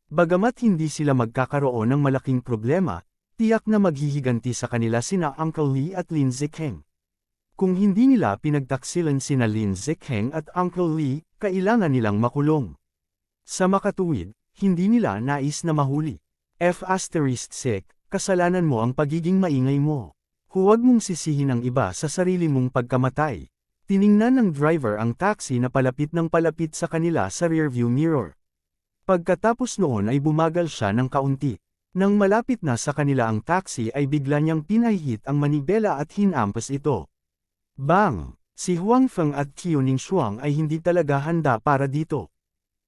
Bagamat hindi sila magkakaroon ng malaking problema, tiyak na maghihiganti sa kanila sina Uncle Lee at Lin Ziqing. Kung hindi nila pinagtaksilan sina Lin Ziqing at Uncle Lee, kailangan nilang makulong. Sa makatuwid, hindi nila nais na mahuli. F***, kasalanan mo ang pagiging maingay mo. Huwag mong sisihin ang iba sa sarili mong pagkamatay. Tiningnan ng driver ang taxi na palapit ng palapit sa kanila sa rearview mirror. Pagkatapos noon ay bumagal siya ng kaunti. Nang malapit na sa kanila ang taxi ay bigla niyang pinahihit ang manibela at hinampas ito. Bang! Si Huang Feng at Qiu Ningshuang ay hindi talaga handa para dito.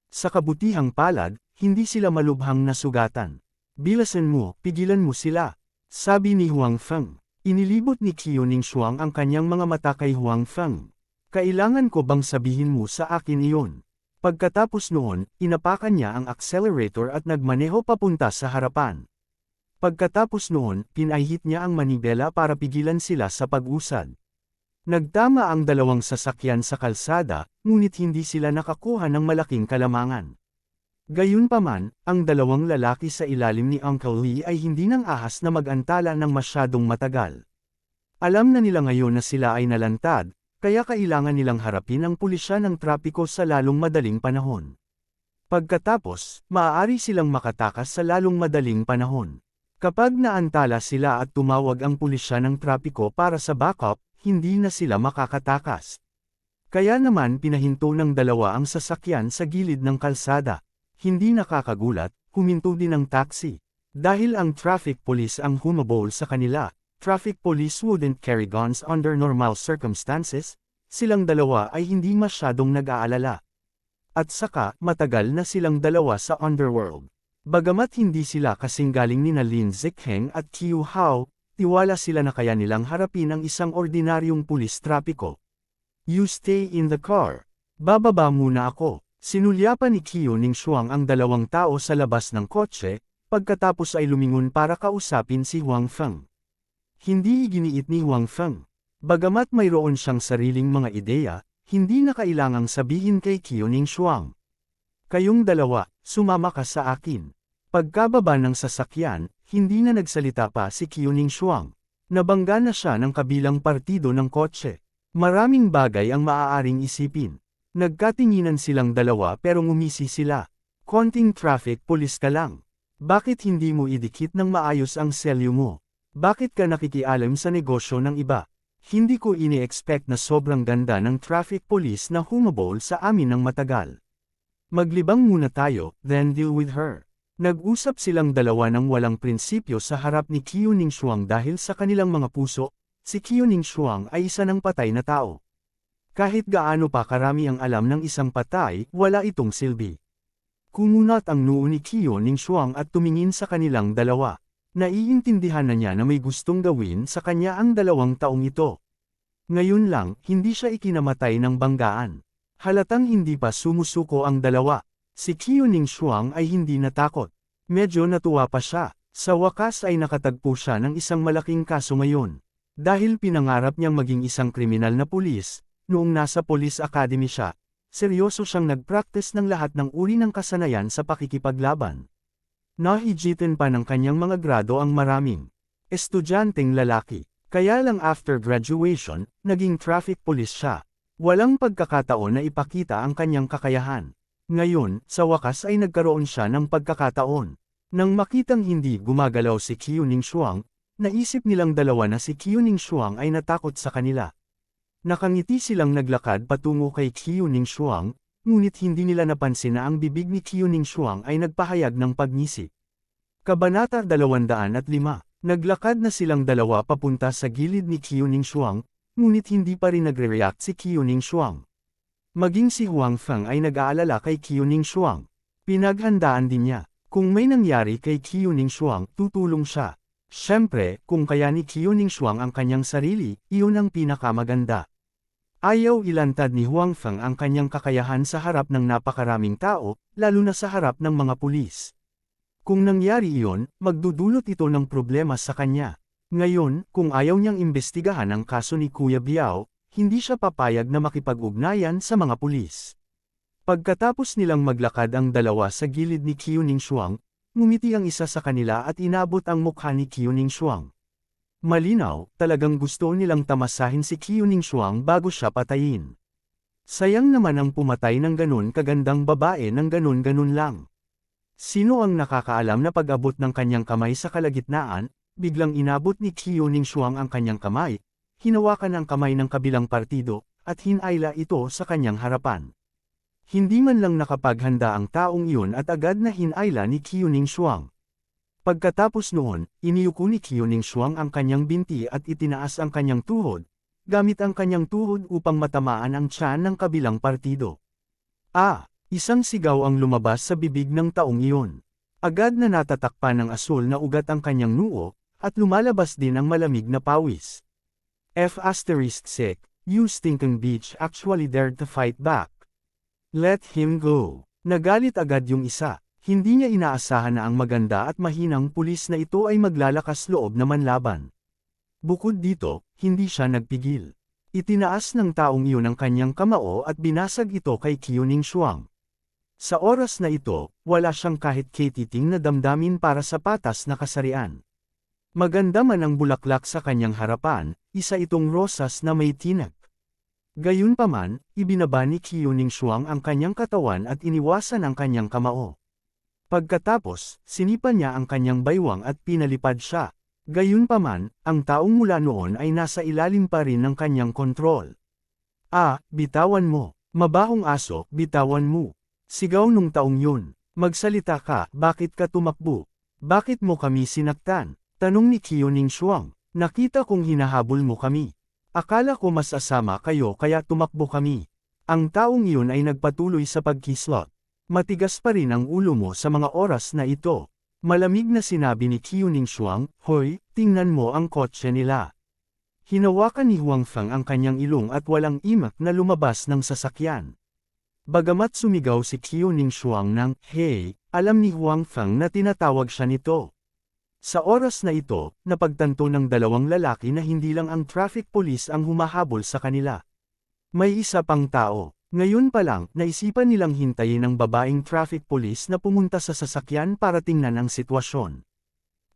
Sa kabutihang palad, hindi sila malubhang nasugatan. Bilasan mo, pigilan mo sila. Sabi ni Huang Feng. Inilibot ni Qiu Ningshuang ang kanyang mga mata kay Huang Feng. Kailangan ko bang sabihin mo sa akin iyon? Pagkatapos noon, inapakan niya ang accelerator at nagmaneho papunta sa harapan. Pagkatapos noon, pinahit niya ang manibela para pigilan sila sa pag-usad. Nagtama ang dalawang sasakyan sa kalsada, ngunit hindi sila nakakuha ng malaking kalamangan. Gayunpaman, ang dalawang lalaki sa ilalim ni Uncle Lee ay hindi nang ahas na mag-antala ng masyadong matagal. Alam na nila ngayon na sila ay nalantad, kaya kailangan nilang harapin ang pulisya ng trapiko sa lalong madaling panahon. Pagkatapos, maaari silang makatakas sa lalong madaling panahon. Kapag naantala sila at tumawag ang pulisya ng trapiko para sa backup, hindi na sila makakatakas. Kaya naman pinahinto ng dalawa ang sasakyan sa gilid ng kalsada. Hindi nakakagulat, huminto din ang taxi. Dahil ang traffic police ang humabol sa kanila, traffic police wouldn't carry guns under normal circumstances, silang dalawa ay hindi masyadong nag-aalala. At saka, matagal na silang dalawa sa underworld. Bagamat hindi sila kasing galing ni Lin Ziqing at Qiu Hao, tiwala sila na kaya nilang harapin ang isang ordinaryong pulis trapiko. You stay in the car. Bababa muna ako. Sinulyapan ni Qiu Ningshuang ang dalawang tao sa labas ng kotse, pagkatapos ay lumingon para kausapin si Huang Feng. Hindi iginiit ni Huang Feng. Bagamat mayroon siyang sariling mga ideya, hindi na kailangang sabihin kay Qiu Ningshuang. Kayong dalawa, sumama ka sa akin. Pagkababa ng sasakyan, hindi na nagsalita pa si Qiu Ningshuang. Nabangga na siya ng kabilang partido ng kotse. Maraming bagay ang maaaring isipin. Nagkatinginan silang dalawa pero ngumisi sila. Konting traffic police ka lang. Bakit hindi mo idikit ng maayos ang selyo mo? Bakit ka nakikialam sa negosyo ng iba? Hindi ko ini-expect na sobrang ganda ng traffic police na humabol sa amin ng matagal. Maglibang muna tayo, then deal with her. Nag-usap silang dalawa ng walang prinsipyo sa harap ni Qiu Ningshuang dahil sa kanilang mga puso, si Qiu Ningshuang ay isa ng patay na tao. Kahit gaano pa karami ang alam ng isang patay, wala itong silbi. Kumunat ang noo ni Qiu Ningshuang at tumingin sa kanilang dalawa. Naiintindihan na niya na may gustong gawin sa kanya ang dalawang taong ito. Ngayon lang, hindi siya ikinamatay ng banggaan. Halatang hindi pa sumusuko ang dalawa. Si Qiu Ningshuang ay hindi natakot. Medyo natuwa pa siya. Sa wakas ay nakatagpo siya ng isang malaking kaso ngayon. Dahil pinangarap niyang maging isang kriminal na pulis, noong nasa Police Academy siya, seryoso siyang nag-practice ng lahat ng uri ng kasanayan sa pakikipaglaban. Nahijitin pa ng kanyang mga grado ang maraming estudyanteng lalaki. Kaya lang after graduation, naging traffic police siya. Walang pagkakataon na ipakita ang kanyang kakayahan. Ngayon, sa wakas ay nagkaroon siya ng pagkakataon. Nang makitang hindi gumagalaw si Qiu Ningshuang, naisip nilang dalawa na si Qiu Ningshuang ay natakot sa kanila. Nakangiti silang naglakad patungo kay Qiu Ningshuang, ngunit hindi nila napansin na ang bibig ni Qiu Ningshuang ay nagpahayag ng pagngisi. Kabanata 205. Naglakad na silang dalawa papunta sa gilid ni Qiu Ningshuang, ngunit hindi pa rin nagre-react si Qiu Ningshuang. Maging si Huang Feng ay nag-aalala kay Qiu Ningshuang. Pinaghandaan din niya. Kung may nangyari kay Qiu Ningshuang, tutulong siya. Siyempre, kung kaya ni Qiu Ningshuang ang kanyang sarili, iyon ang pinakamaganda. Ayaw ilantad ni Huang Feng ang kanyang kakayahan sa harap ng napakaraming tao, lalo na sa harap ng mga pulis. Kung nangyari iyon, magdudulot ito ng problema sa kanya. Ngayon, kung ayaw niyang imbestigahan ang kaso ni Kuya Biao, hindi siya papayag na makipag-ugnayan sa mga pulis. Pagkatapos nilang maglakad ang dalawa sa gilid ni Qiuning Shuang, ngumiti ang isa sa kanila at inabot ang mukha ni Qiuning Shuang. Malinaw, talagang gusto nilang tamasahin si Qiuning Shuang bago siya patayin. Sayang naman ang pumatay ng ganun kagandang babae ng ganun-ganun lang. Sino ang nakakaalam na pag-abot ng kanyang kamay sa kalagitnaan, biglang inabot ni Qiuning Shuang ang kanyang kamay, hinawakan ang kamay ng kabilang partido, at hinayla ito sa kanyang harapan. Hindi man lang nakapaghanda ang taong iyon at agad na hinayla ni Qiuning Shuang. Pagkatapos noon, iniyuko ni Qiuning Shuang ang kanyang binti at itinaas ang kanyang tuhod, gamit ang kanyang tuhod upang matamaan ang tiyan ng kabilang partido. Isang sigaw ang lumabas sa bibig ng taong iyon. Agad na natatakpan ng asul na ugat ang kanyang noo, at lumalabas din ang malamig na pawis. You stinking bitch actually dared to fight back. Let him go. Nagalit agad yung isa. Hindi niya inaasahan na ang maganda at mahinang pulis na ito ay maglalakas loob na manlaban. Bukod dito, hindi siya nagpigil. Itinaas ng taong iyon ang kanyang kamao at binasag ito kay Qiuning Shuang. Sa oras na ito, wala siyang kahit katiting na damdamin para sa patas na kasarian. Maganda man ang bulaklak sa kanyang harapan, isa itong rosas na may tinag. Gayunpaman, ibinaba ni Qiuning Shuang ang kanyang katawan at iniwasan ang kanyang kamao. Pagkatapos, sinipan niya ang kanyang baywang at pinalipad siya. Gayunpaman, ang taong mula noon ay nasa ilalim pa rin ng kanyang kontrol. Bitawan mo. Mabahong aso, bitawan mo. Sigaw nung taong yun. Magsalita ka, bakit ka tumakbo? Bakit mo kami sinaktan? Tanong ni Qiuning Shuang. Nakita kong hinahabol mo kami. Akala ko mas asama kayo kaya tumakbo kami. Ang taong iyon ay nagpatuloy sa pagkislot. Matigas pa rin ang ulo mo sa mga oras na ito. Malamig na sinabi ni Qiuning Shuang, Hoy, tingnan mo ang kotse nila. Hinawakan ni Huang Feng ang kanyang ilong at walang imak na lumabas ng sasakyan. Bagamat sumigaw si Qiuning Shuang ng, Hey, alam ni Huang Feng na tinatawag siya nito. Sa oras na ito, napagtanto ng dalawang lalaki na hindi lang ang traffic police ang humahabol sa kanila. May isa pang tao. Ngayon pa lang, naisipan nilang hintayin ang babaeng traffic police na pumunta sa sasakyan para tingnan ang sitwasyon.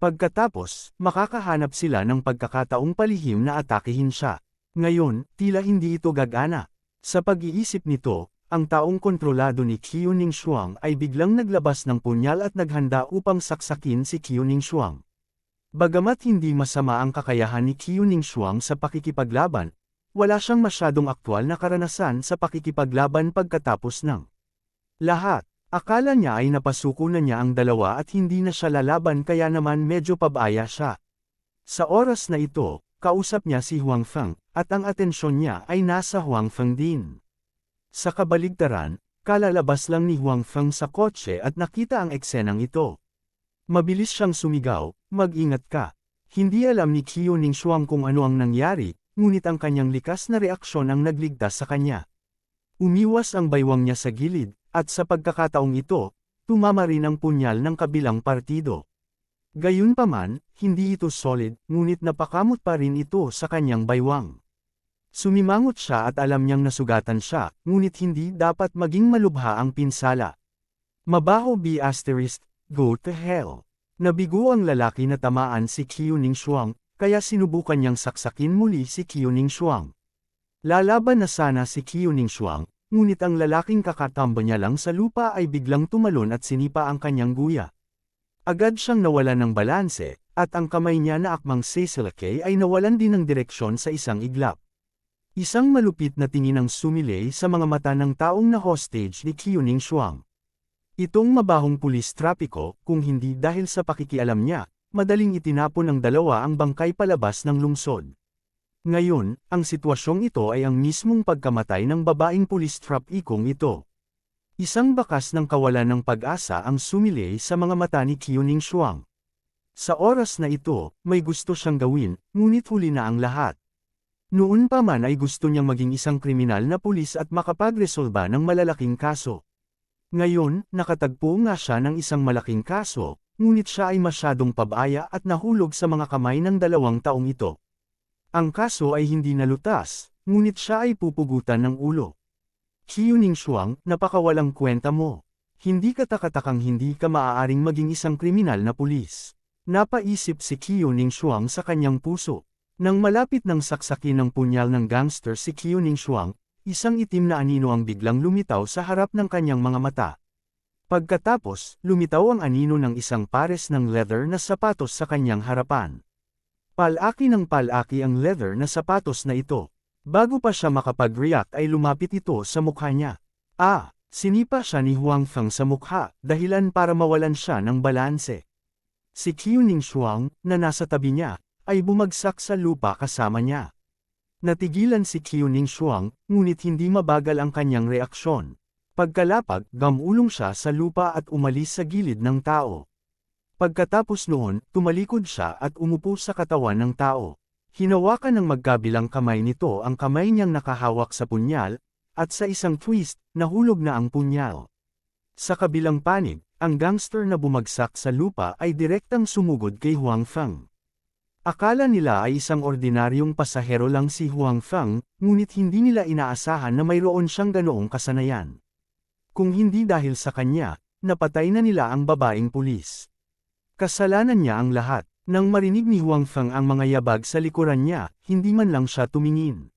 Pagkatapos, makakahanap sila ng pagkakataong palihim na atakihin siya. Ngayon, tila hindi ito gagana. Sa pag-iisip nito, ang taong kontrolado ni Qiuning Shuang ay biglang naglabas ng punyal at naghanda upang saksakin si Qiuning Shuang. Bagamat hindi masama ang kakayahan ni Qiuning Shuang sa pakikipaglaban, wala siyang masyadong aktwal na karanasan sa pakikipaglaban pagkatapos ng lahat. Akala niya ay napasuko na niya ang dalawa at hindi na siya lalaban kaya naman medyo pabaya siya. Sa oras na ito, kausap niya si Huang Feng, at ang atensyon niya ay nasa Huang Feng din. Sa kabaligtaran, kalalabas lang ni Huang Feng sa kotse at nakita ang eksenang ito. Mabilis siyang sumigaw, mag-ingat ka. Hindi alam ni Qiuning Shuang kung ano ang nangyari, ngunit ang kanyang likas na reaksyon ang nagligtas sa kanya. Umiwas ang baywang niya sa gilid, at sa pagkakataong ito, tumama rin ang punyal ng kabilang partido. Gayunpaman, hindi ito solid, ngunit napakamot pa rin ito sa kanyang baywang. Sumimangot siya at alam niyang nasugatan siya, ngunit hindi dapat maging malubha ang pinsala. Mabaho go to hell. Nabigo ang lalaki na tamaan si Qiuning Shuang, kaya sinubukan niyang saksakin muli si Qiuning Shuang. Lalaban na sana si Qiuning Shuang, ngunit ang lalaking kakatamba niya lang sa lupa ay biglang tumalon at sinipa ang kanyang guya. Agad siyang nawalan ng balanse, at ang kamay niya na akmang sesilake ay nawalan din ng direksyon sa isang iglap. Isang malupit na tingin ang sumilay sa mga mata ng taong na hostage ni Qiuning Shuang. Itong mabahong pulis trapiko, kung hindi dahil sa pakikialam niya, madaling itinapon ng dalawa ang bangkay palabas ng lungsod. Ngayon, ang sitwasyong ito ay ang mismong pagkamatay ng babaeng pulis trapikong ito. Isang bakas ng kawalan ng pag-asa ang sumilay sa mga mata ni Qiuning Shuang. Sa oras na ito, may gusto siyang gawin, ngunit huli na ang lahat. Noon pa man ay gusto niyang maging isang kriminal na pulis at makapagresolba ng malalaking kaso. Ngayon, nakatagpo nga siya ng isang malaking kaso, ngunit siya ay masyadong pabaya at nahulog sa mga kamay ng 2 taong ito. Ang kaso ay hindi nalutas, ngunit siya ay pupugutan ng ulo. Qiu Ningshuang, napakawalang kwenta mo. Hindi ka takatakang hindi ka maaaring maging isang kriminal na pulis. Napaisip si Qiu Ningshuang sa kanyang puso. Nang malapit ng saksakin ng punyal ng gangster si Qiu Ningshuang, isang itim na anino ang biglang lumitaw sa harap ng kanyang mga mata. Pagkatapos, lumitaw ang anino ng isang pares ng leather na sapatos sa kanyang harapan. Palaki ng palaki ang leather na sapatos na ito. Bago pa siya makapag-react ay lumapit ito sa mukha niya. Sinipa siya ni Huang Feng sa mukha, dahilan para mawalan siya ng balanse. Si Qiu Ningshuang, na nasa tabi niya, ay bumagsak sa lupa kasama niya. Natigilan si Qiu Ningshuang, ngunit hindi mabagal ang kanyang reaksyon. Pagkalapag, gamulong siya sa lupa at umalis sa gilid ng tao. Pagkatapos noon, tumalikod siya at umupo sa katawan ng tao. Hinawakan ng magkabilang kamay nito ang kamay niyang nakahawak sa punyal, at sa isang twist, nahulog na ang punyal. Sa kabilang panig, ang gangster na bumagsak sa lupa ay direktang sumugod kay Huang Feng. Akala nila ay isang ordinaryong pasahero lang si Huang Feng, ngunit hindi nila inaasahan na mayroon siyang ganoong kasanayan. Kung hindi dahil sa kanya, napatay na nila ang babaeng pulis. Kasalanan niya ang lahat. Nang marinig ni Huang Feng ang mga yabag sa likuran niya, hindi man lang siya tumingin.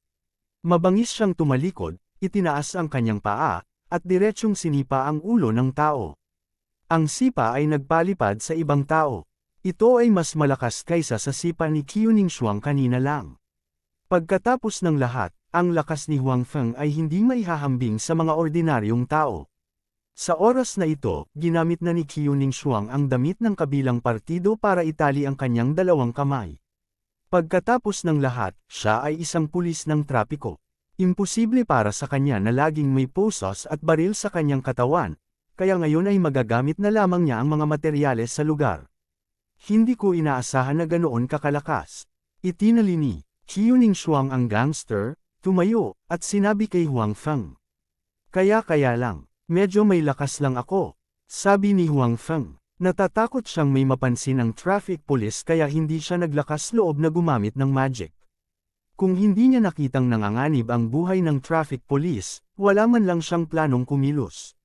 Mabangis siyang tumalikod, itinaas ang kanyang paa, at diretsyong sinipa ang ulo ng tao. Ang sipa ay nagpalipad sa ibang tao. Ito ay mas malakas kaysa sa sipa ni Qiu Ningshuang kanina lang. Pagkatapos ng lahat, ang lakas ni Huang Feng ay hindi maihahambing sa mga ordinaryong tao. Sa oras na ito, ginamit na ni Qiu Ningshuang ang damit ng kabilang partido para itali ang kanyang 2 kamay. Pagkatapos ng lahat, siya ay isang pulis ng trapiko. Imposible para sa kanya na laging may posos at baril sa kanyang katawan, kaya ngayon ay magagamit na lamang niya ang mga materyales sa lugar. Hindi ko inaasahan na ganoon kakalakas. Itinali ni Qiu Ningshuang ang gangster, tumayo, at sinabi kay Huang Feng. Kaya lang. Medyo may lakas lang ako, sabi ni Huang Feng. Natatakot siyang may mapansin ang traffic police kaya hindi siya naglakas loob na gumamit ng magic. Kung hindi niya nakitang nanganganib ang buhay ng traffic police, wala man lang siyang planong kumilos.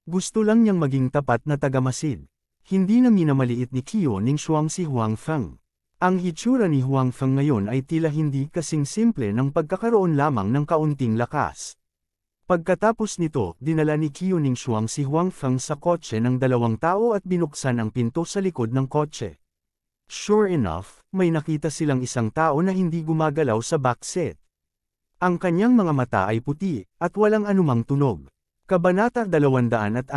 Gusto lang niyang maging tapat na tagamasid. Hindi na minamaliit ni Qiu Ningshuang si Huang Feng. Ang hitsura ni Huang Feng ngayon ay tila hindi kasing simple ng pagkakaroon lamang ng kaunting lakas. Pagkatapos nito, dinala ni Qiu Ningshuang si Huang Feng sa kotse ng 2 tao at binuksan ang pinto sa likod ng kotse. Sure enough, may nakita silang isang tao na hindi gumagalaw sa backseat. Ang kanyang mga mata ay puti, at walang anumang tunog. Kabanata 206,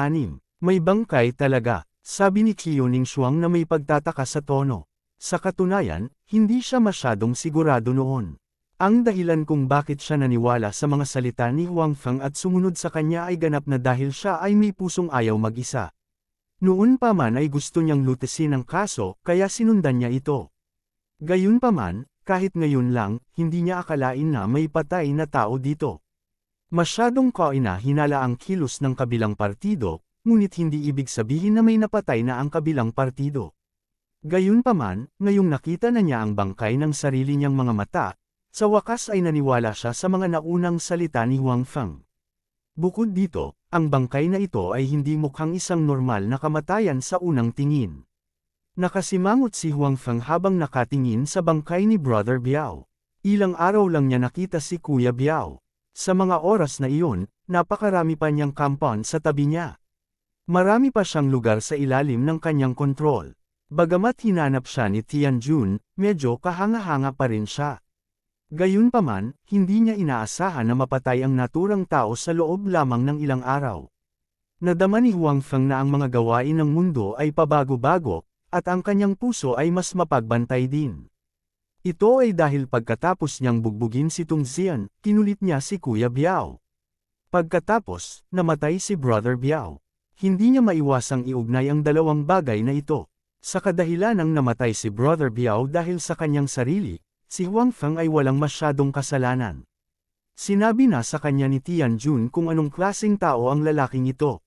may bangkay talaga, sabi ni Qiu Ningshuang na may pagtataka sa tono. Sa katunayan, hindi siya masyadong sigurado noon. Ang dahilan kung bakit siya naniwala sa mga salita ni Huang Feng at sumunod sa kanya ay ganap na dahil siya ay may pusong ayaw mag-isa. Noon pa man ay gusto niyang lutesin ang kaso, kaya sinundan niya ito. Gayunpaman, kahit ngayon lang, hindi niya akalain na may patay na tao dito. Masyadong kaina-hinala ang kilos ng kabilang partido, ngunit hindi ibig sabihin na may napatay na ang kabilang partido. Gayunpaman, ngayong nakita na niya ang bangkay ng sarili niyang mga mata, sa wakas ay naniwala siya sa mga naunang salita ni Huang Feng. Bukod dito, ang bangkay na ito ay hindi mukhang isang normal na kamatayan sa unang tingin. Nakasimangot si Huang Feng habang nakatingin sa bangkay ni Brother Biao. Ilang araw lang niya nakita si Kuya Biao. Sa mga oras na iyon, napakarami pa niyang compound sa tabi niya. Marami pa siyang lugar sa ilalim ng kanyang kontrol. Bagamat hinanap siya ni Tianjun, medyo kahanga-hanga pa rin siya. Gayunpaman, hindi niya inaasahan na mapatay ang naturang tao sa loob lamang ng ilang araw. Nadama ni Huang Feng na ang mga gawain ng mundo ay pabago-bago, at ang kanyang puso ay mas mapagbantay din. Ito ay dahil pagkatapos niyang bugbugin si Tung Zian, kinulit niya si Kuya Biao. Pagkatapos, namatay si Brother Biao. Hindi niya maiwasang iugnay ang 2 bagay na ito. Sa kadahilanang namatay si Brother Biao dahil sa kanyang sarili, si Huang Feng ay walang masyadong kasalanan. Sinabi na sa kanya ni Tianjun kung anong klaseng tao ang lalaking ito.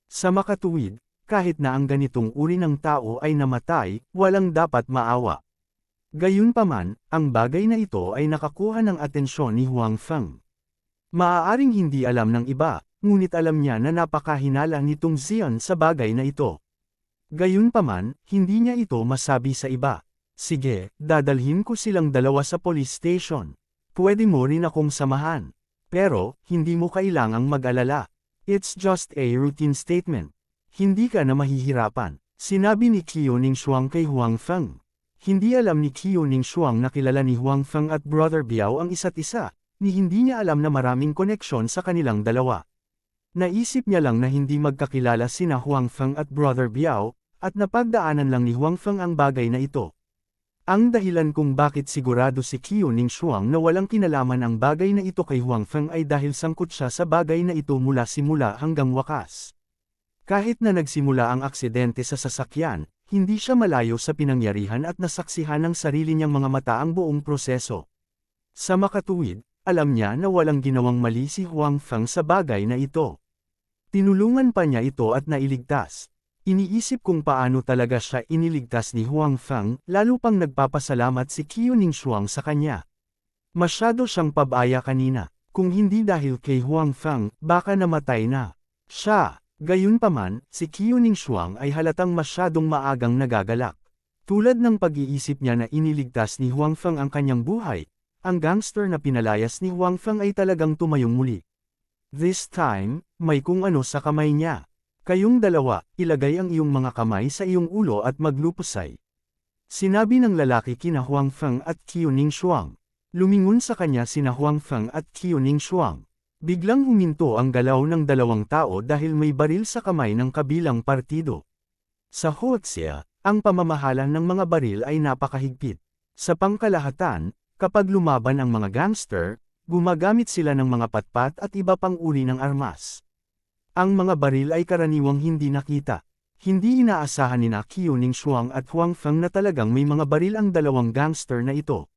Sa makatuwid, kahit na ang ganitong uri ng tao ay namatay, walang dapat maawa. Gayunpaman, ang bagay na ito ay nakakuha ng atensyon ni Huang Feng. Maaaring hindi alam ng iba, ngunit alam niya na napakahinala nitong Xian sa bagay na ito. Gayunpaman, hindi niya ito masabi sa iba. Sige, dadalhin ko silang dalawa sa police station. Pwede mo rin akong samahan. Pero, hindi mo kailangang mag-alala. It's just a routine statement. Hindi ka na mahihirapan, sinabi ni Qiu Ningshuang kay Huang Feng. Hindi alam ni Qiu Ningshuang na kilala ni Huang Feng at Brother Biao ang isa't isa, ni hindi niya alam na maraming koneksyon sa kanilang dalawa. Naisip niya lang na hindi magkakilala sina Huang Feng at Brother Biao, at napagdaanan lang ni Huang Feng ang bagay na ito. Ang dahilan kung bakit sigurado si Qiu Ningshuang na walang kinalaman ang bagay na ito kay Huang Feng ay dahil sangkot siya sa bagay na ito mula simula hanggang wakas. Kahit na nagsimula ang aksidente sa sasakyan, hindi siya malayo sa pinangyarihan at nasaksihan ng sarili niyang mga mata ang buong proseso. Sa makatuwid, alam niya na walang ginawang mali si Huang Feng sa bagay na ito. Tinulungan pa niya ito at nailigtas. Iniisip kung paano talaga siya iniligtas ni Huang Feng, lalo pang nagpapasalamat si Qiu Ningshuang sa kanya. Masyado siyang pabaya kanina, kung hindi dahil kay Huang Feng, baka namatay na siya. Gayunpaman, si Qiu Ningshuang ay halatang masyadong maagang nagagalak. Tulad ng pag-iisip niya na iniligtas ni Huang Feng ang kanyang buhay, ang gangster na pinalayas ni Huang Feng ay talagang tumayong muli. This time, may kung ano sa kamay niya. Kayong dalawa, ilagay ang iyong mga kamay sa iyong ulo at maglupusay. Sinabi ng lalaki kina Huang Feng at Qiu Ningshuang. Lumingon sa kanya sina Huang Feng at Qiu Ningshuang. Biglang huminto ang galaw ng dalawang tao dahil may baril sa kamay ng kabilang partido. Sa Huoxia, ang pamamahala ng mga baril ay napakahigpit. Sa pangkalahatan, kapag lumaban ang mga gangster, gumagamit sila ng mga patpat at iba pang uri ng armas. Ang mga baril ay karaniwang hindi nakita. Hindi inaasahan ni Qiu Ningshuang at Huang Feng na talagang may mga baril ang dalawang gangster na ito.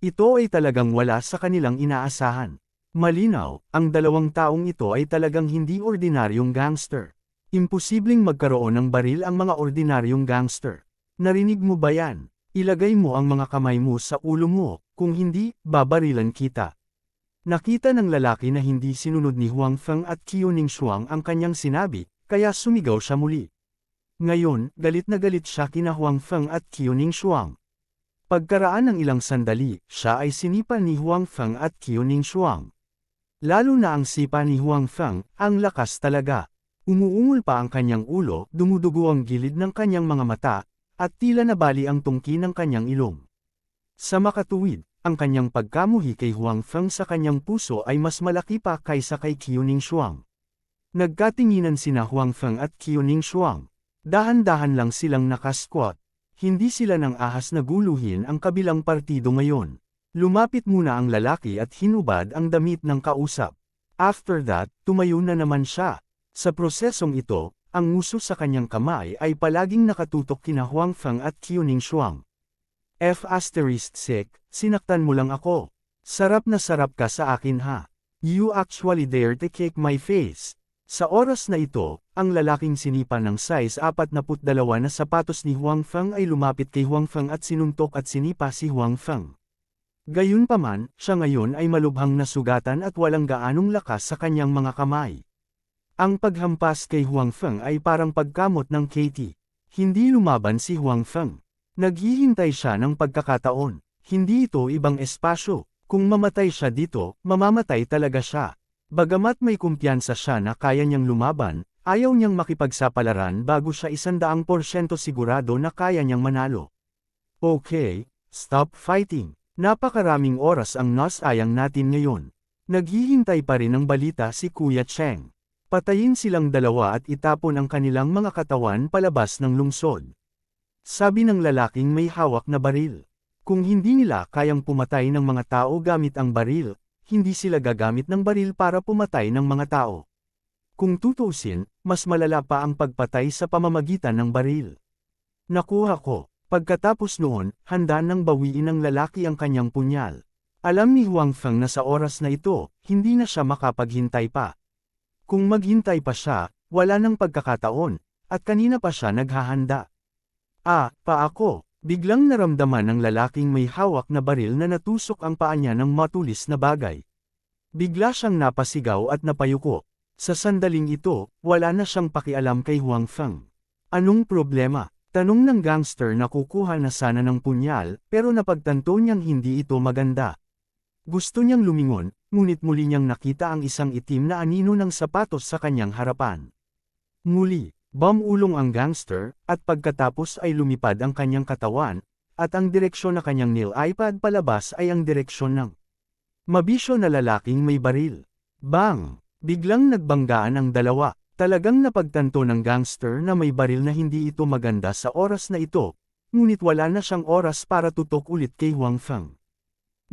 Ito ay talagang wala sa kanilang inaasahan. Malinaw, ang dalawang taong ito ay talagang hindi ordinaryong gangster. Imposibleng magkaroon ng baril ang mga ordinaryong gangster. Narinig mo ba yan? Ilagay mo ang mga kamay mo sa ulo mo, kung hindi, babarilan kita. Nakita ng lalaki na hindi sinunod ni Huang Feng at Qiu Ningshuang ang kanyang sinabi, kaya sumigaw siya muli. Ngayon, galit na galit siya kina Huang Feng at Qiu Ningshuang. Pagkaraan ng ilang sandali, siya ay sinipa ni Huang Feng at Qiu Ningshuang. Lalo na ang sipa ni Huang Feng, ang lakas talaga. Umuungol pa ang kanyang ulo, dumudugo ang gilid ng kanyang mga mata, at tila nabali ang tungki ng kanyang ilong. Sa makatuwid, ang kanyang pagkamuhi kay Huang Feng sa kanyang puso ay mas malaki pa kaysa kay Qiu Ningshuang. Nagkatinginan sina Huang Feng at Qiu Ningshuang. Dahan-dahan lang silang nakasquat. Hindi sila nang ahas na guluhin ang kabilang partido ngayon. Lumapit muna ang lalaki at hinubad ang damit ng kausap. After that, tumayo na naman siya. Sa prosesong ito, ang nguso sa kanyang kamay ay palaging nakatutok kina Huang Feng at Qiu Ningshuang. Sinaktan mo lang ako. Sarap na sarap ka sa akin ha. You actually dare to kick my face. Sa oras na ito, ang lalaking sinipa ng size 42 na sapatos ni Huang Feng ay lumapit kay Huang Feng at sinuntok at sinipa si Huang Feng. Gayunpaman, siya ngayon ay malubhang nasugatan at walang gaanong lakas sa kanyang mga kamay. Ang paghampas kay Huang Feng ay parang pagkamot ng Katie. Hindi lumaban si Huang Feng. Naghihintay siya ng pagkakataon. Hindi ito ibang espasyo. Kung mamatay siya dito, mamamatay talaga siya. Bagamat may kumpiyansa siya na kaya niyang lumaban, ayaw niyang makipagsapalaran bago siya 100% sigurado na kaya niyang manalo. Okay, stop fighting. Napakaraming oras ang nasayang natin ngayon. Naghihintay pa rin ng balita si Kuya Cheng. Patayin silang dalawa at itapon ang kanilang mga katawan palabas ng lungsod. Sabi ng lalaking may hawak na baril. Kung hindi nila kayang pumatay ng mga tao gamit ang baril, hindi sila gagamit ng baril para pumatay ng mga tao. Kung tutuusin, mas malala pa ang pagpatay sa pamamagitan ng baril. Nakuha ko. Pagkatapos noon, handa nang bawiin ng lalaki ang kanyang punyal. Alam ni Huang Feng na sa oras na ito, hindi na siya makapaghintay pa. Kung maghintay pa siya, wala nang pagkakataon. at kanina pa siya naghahanda. Pa ako. Biglang naramdaman ng lalaking may hawak na baril na natusok ang paa niya ng matulis na bagay. Bigla siyang napasigaw at napayuko. Sa sandaling ito, wala na siyang pakialam kay Huang Feng. Anong problema? Tanong ng gangster na kukuha na sana ng punyal, pero napagtanto niyang hindi ito maganda. Gusto niyang lumingon, ngunit muli niyang nakita ang isang itim na anino ng sapatos sa kanyang harapan. Muli, bumulong ang gangster, at pagkatapos ay lumipad ang kanyang katawan, at ang direksyon na kanyang nilipad palabas ay ang direksyon ng mabisyo na lalaking may baril. Bang! Biglang nagbanggaan ang dalawa. Talagang napagtanto ng gangster na may baril na hindi ito maganda sa oras na ito, ngunit wala na siyang oras para tutok ulit kay Huang Feng.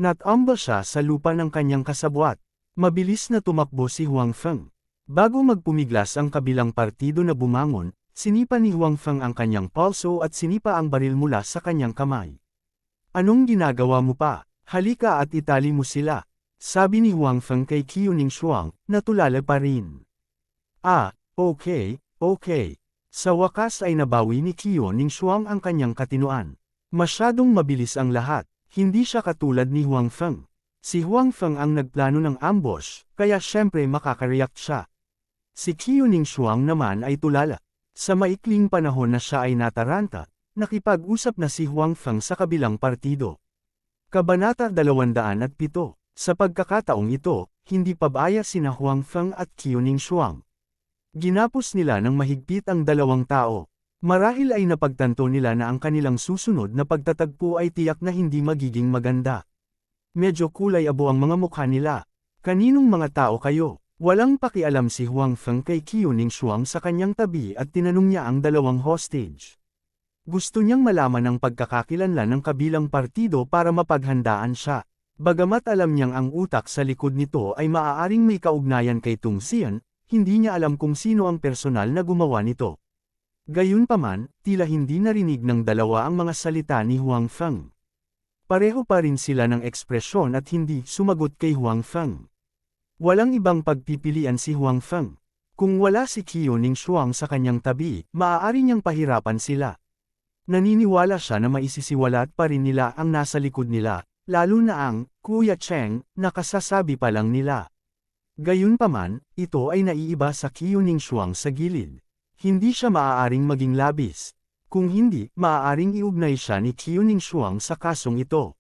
Natamba siya sa lupa ng kanyang kasabwat. Mabilis na tumakbo si Huang Feng. Bago magpumiglas ang kabilang partido na bumangon, sinipa ni Huang Feng ang kanyang palso at sinipa ang baril mula sa kanyang kamay. Anong ginagawa mo pa? Halika at itali mo sila. Sabi ni Huang Feng kay Qiuning Shuang, na tulala pa rin. Okay. Sa wakas ay nabawi ni Qiuning Shuang ang kanyang katinuan. Masyadong mabilis ang lahat, hindi siya katulad ni Huang Feng. Si Huang Feng ang nagplano ng ambush, kaya syempre makakareact siya. Si Qiuning Shuang naman ay tulala. Sa maikling panahon na siya ay nataranta, nakipag-usap na si Huang Feng sa kabilang partido. Kabanata 207. Sa pagkakataong ito, hindi pabaya sina Huang Feng at Qiuning Shuang. Ginapos nila ng mahigpit ang dalawang tao. Marahil ay napagtanto nila na ang kanilang susunod na pagtatagpo ay tiyak na hindi magiging maganda. Medyo kulay abo ang mga mukha nila. Kaninong mga tao kayo? Walang pakialam si Huang Feng kay Qiuning Shuang sa kanyang tabi at tinanong niya ang dalawang hostage. Gusto niyang malaman ang pagkakakilanlan ng kabilang partido para mapaghandaan siya. Bagamat alam niyang ang utak sa likod nito ay maaaring may kaugnayan kay Tung Xian, hindi niya alam kung sino ang personal na gumawa nito. Gayunpaman, tila hindi narinig ng dalawa ang mga salita ni Huang Feng. Pareho pa rin sila ng ekspresyon at hindi sumagot kay Huang Feng. Walang ibang pagpipilian si Huang Feng. Kung wala si Qiuning Shuang sa kanyang tabi, maaari niyang pahirapan sila. Naniniwala siya na maisisiwalat pa rin nila ang nasa likod nila, lalo na ang Kuya Cheng na kasasabi pa lang nila. Gayunpaman, ito ay naiiba sa Qiuning Shuang sa gilid. Hindi siya maaaring maging labis. Kung hindi, maaaring iugnay siya ni Qiuning Shuang sa kasong ito.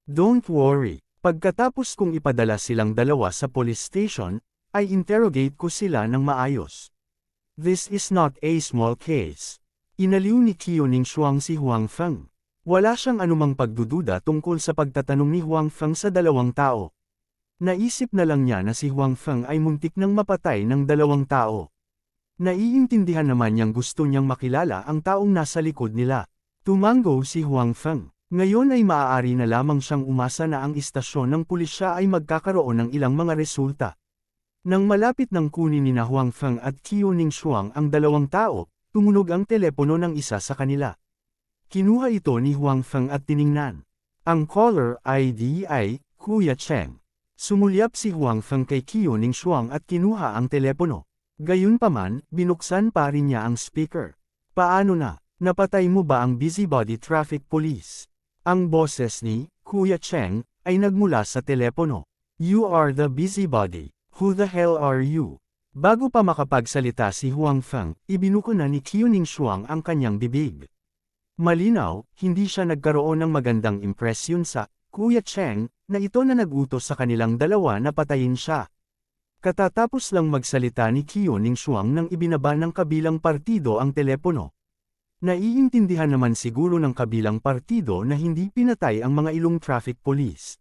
Don't worry. Pagkatapos kong ipadala silang dalawa sa police station, ay interrogate ko sila ng maayos. This is not a small case. Inaliw ni Qiuning Shuang si Huang Feng. Wala siyang anumang pagdududa tungkol sa pagtatanong ni Huang Feng sa dalawang tao. Naisip na lang niya na si Huang Feng ay muntik nang mapatay ng dalawang tao. Naiintindihan naman niyang gusto niyang makilala ang taong nasa likod nila. Tumango si Huang Feng. Ngayon ay maaari na lamang siyang umasa na ang istasyon ng pulisya ay magkakaroon ng ilang mga resulta. Nang malapit ng kunin ni na Huang Feng at Qiuning Shuang ang dalawang tao, tumunog ang telepono ng isa sa kanila. Kinuha ito ni Huang Feng at tiningnan. Ang caller ID ay Kuya Cheng. Sumulyap si Huang Feng kay Qiuning Shuang at kinuha ang telepono. Gayunpaman, binuksan pa rin niya ang speaker. Paano na? Napatay mo ba ang busybody traffic police? Ang boses ni Kuya Cheng ay nagmula sa telepono. You are the busybody. Who the hell are you? Bago pa makapagsalita si Huang Feng, ibinuko na ni Qiuning Shuang ang kanyang bibig. Malinaw, hindi siya nagkaroon ng magandang impresyon sa Kuya Cheng na ito na nagutos sa kanilang dalawa na patayin siya. Katatapos lang magsalita ni Qiuning Shuang nang ibinaba ng kabilang partido ang telepono. Naiintindihan naman siguro ng kabilang partido na hindi pinatay ang mga ilong traffic police.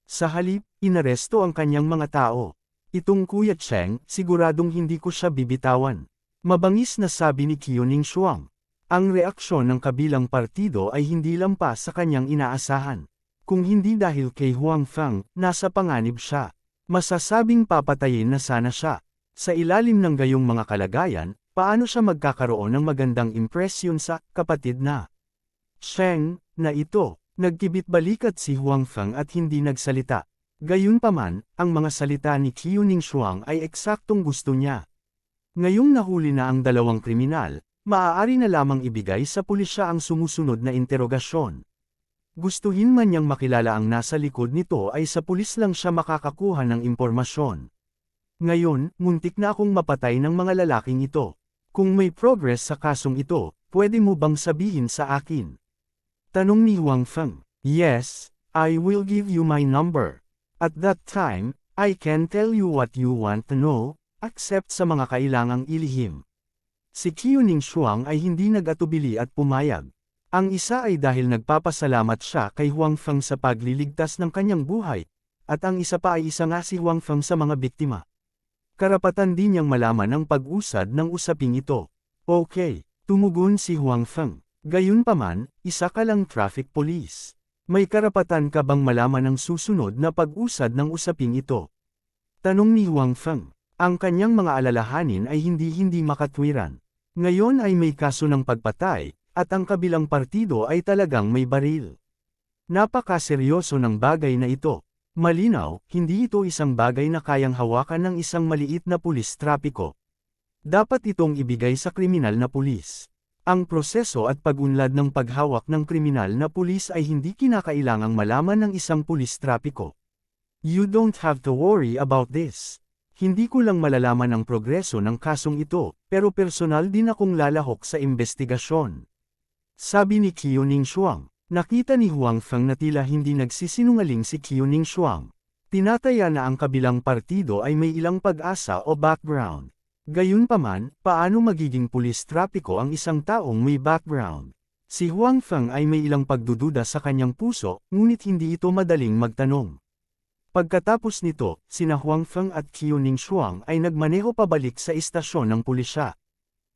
Sa halip, inaresto ang kanyang mga tao. Itong Kuya Cheng, siguradong hindi ko siya bibitawan. Mabangis na sabi ni Qiuning Shuang. Ang reaksyon ng kabilang partido ay hindi lampas sa kanyang inaasahan. Kung hindi dahil kay Huang Feng, nasa panganib siya. Masasabing papatayin na sana siya. Sa ilalim ng gayong mga kalagayan, paano siya magkakaroon ng magandang impresyon sa kapatid na Cheng na ito? Nagkibit balikat si Huang Feng at hindi nagsalita. Gayunpaman, ang mga salita ni Qiuning Shuang ay eksaktong gusto niya. Ngayong nahuli na ang dalawang kriminal, maaari na lamang ibigay sa pulisya ang sumusunod na interogasyon. Gustuhin man niyang makilala ang nasa likod nito ay sa pulis lang siya makakakuha ng impormasyon. Ngayon, muntik na akong mapatay ng mga lalaking ito. Kung may progress sa kasong ito, pwede mo bang sabihin sa akin? Tanong ni Huang Feng. Yes, I will give you my number. At that time, I can tell you what you want to know, except sa mga kailangang ilihim. Si Qiuning Shuang ay hindi nag-atubili at pumayag. Ang isa ay dahil nagpapasalamat siya kay Huang Feng sa pagliligtas ng kanyang buhay, at ang isa pa ay isa nga si Huang Feng sa mga biktima. Karapatan din niyang malaman ang pag-usad ng usaping ito. Okay, tumugon si Huang Feng. Gayunpaman, isa ka lang traffic police. May karapatan ka bang malaman ang susunod na pag-usad ng usaping ito? Tanong ni Huang Feng. Ang kanyang mga alalahanin ay hindi makatwiran. Ngayon ay may kaso ng pagpatay, at ang kabilang partido ay talagang may baril. Napakaseryoso ng bagay na ito. Malinaw, hindi ito isang bagay na kayang hawakan ng isang maliit na pulis trapiko. Dapat itong ibigay sa kriminal na pulis. Ang proseso at pag-unlad ng paghawak ng kriminal na pulis ay hindi kinakailangang malaman ng isang pulis trapiko. You don't have to worry about this. Hindi ko lang malalaman ang progreso ng kasong ito, pero personal din akong lalahok sa investigasyon. Sabi ni Qiuning Shuang. Nakita ni Huang Feng na tila hindi nagsisinungaling si Qiuning Shuang. Tinataya na ang kabilang partido ay may ilang pag-asa o background. Gayunpaman, paano magiging pulis trapiko ang isang taong may background? Si Huang Feng ay may ilang pagdududa sa kanyang puso, ngunit hindi ito madaling magtanong. Pagkatapos nito, sina Huang Feng at Qiuning Shuang ay nagmaneho pabalik sa istasyon ng pulisya.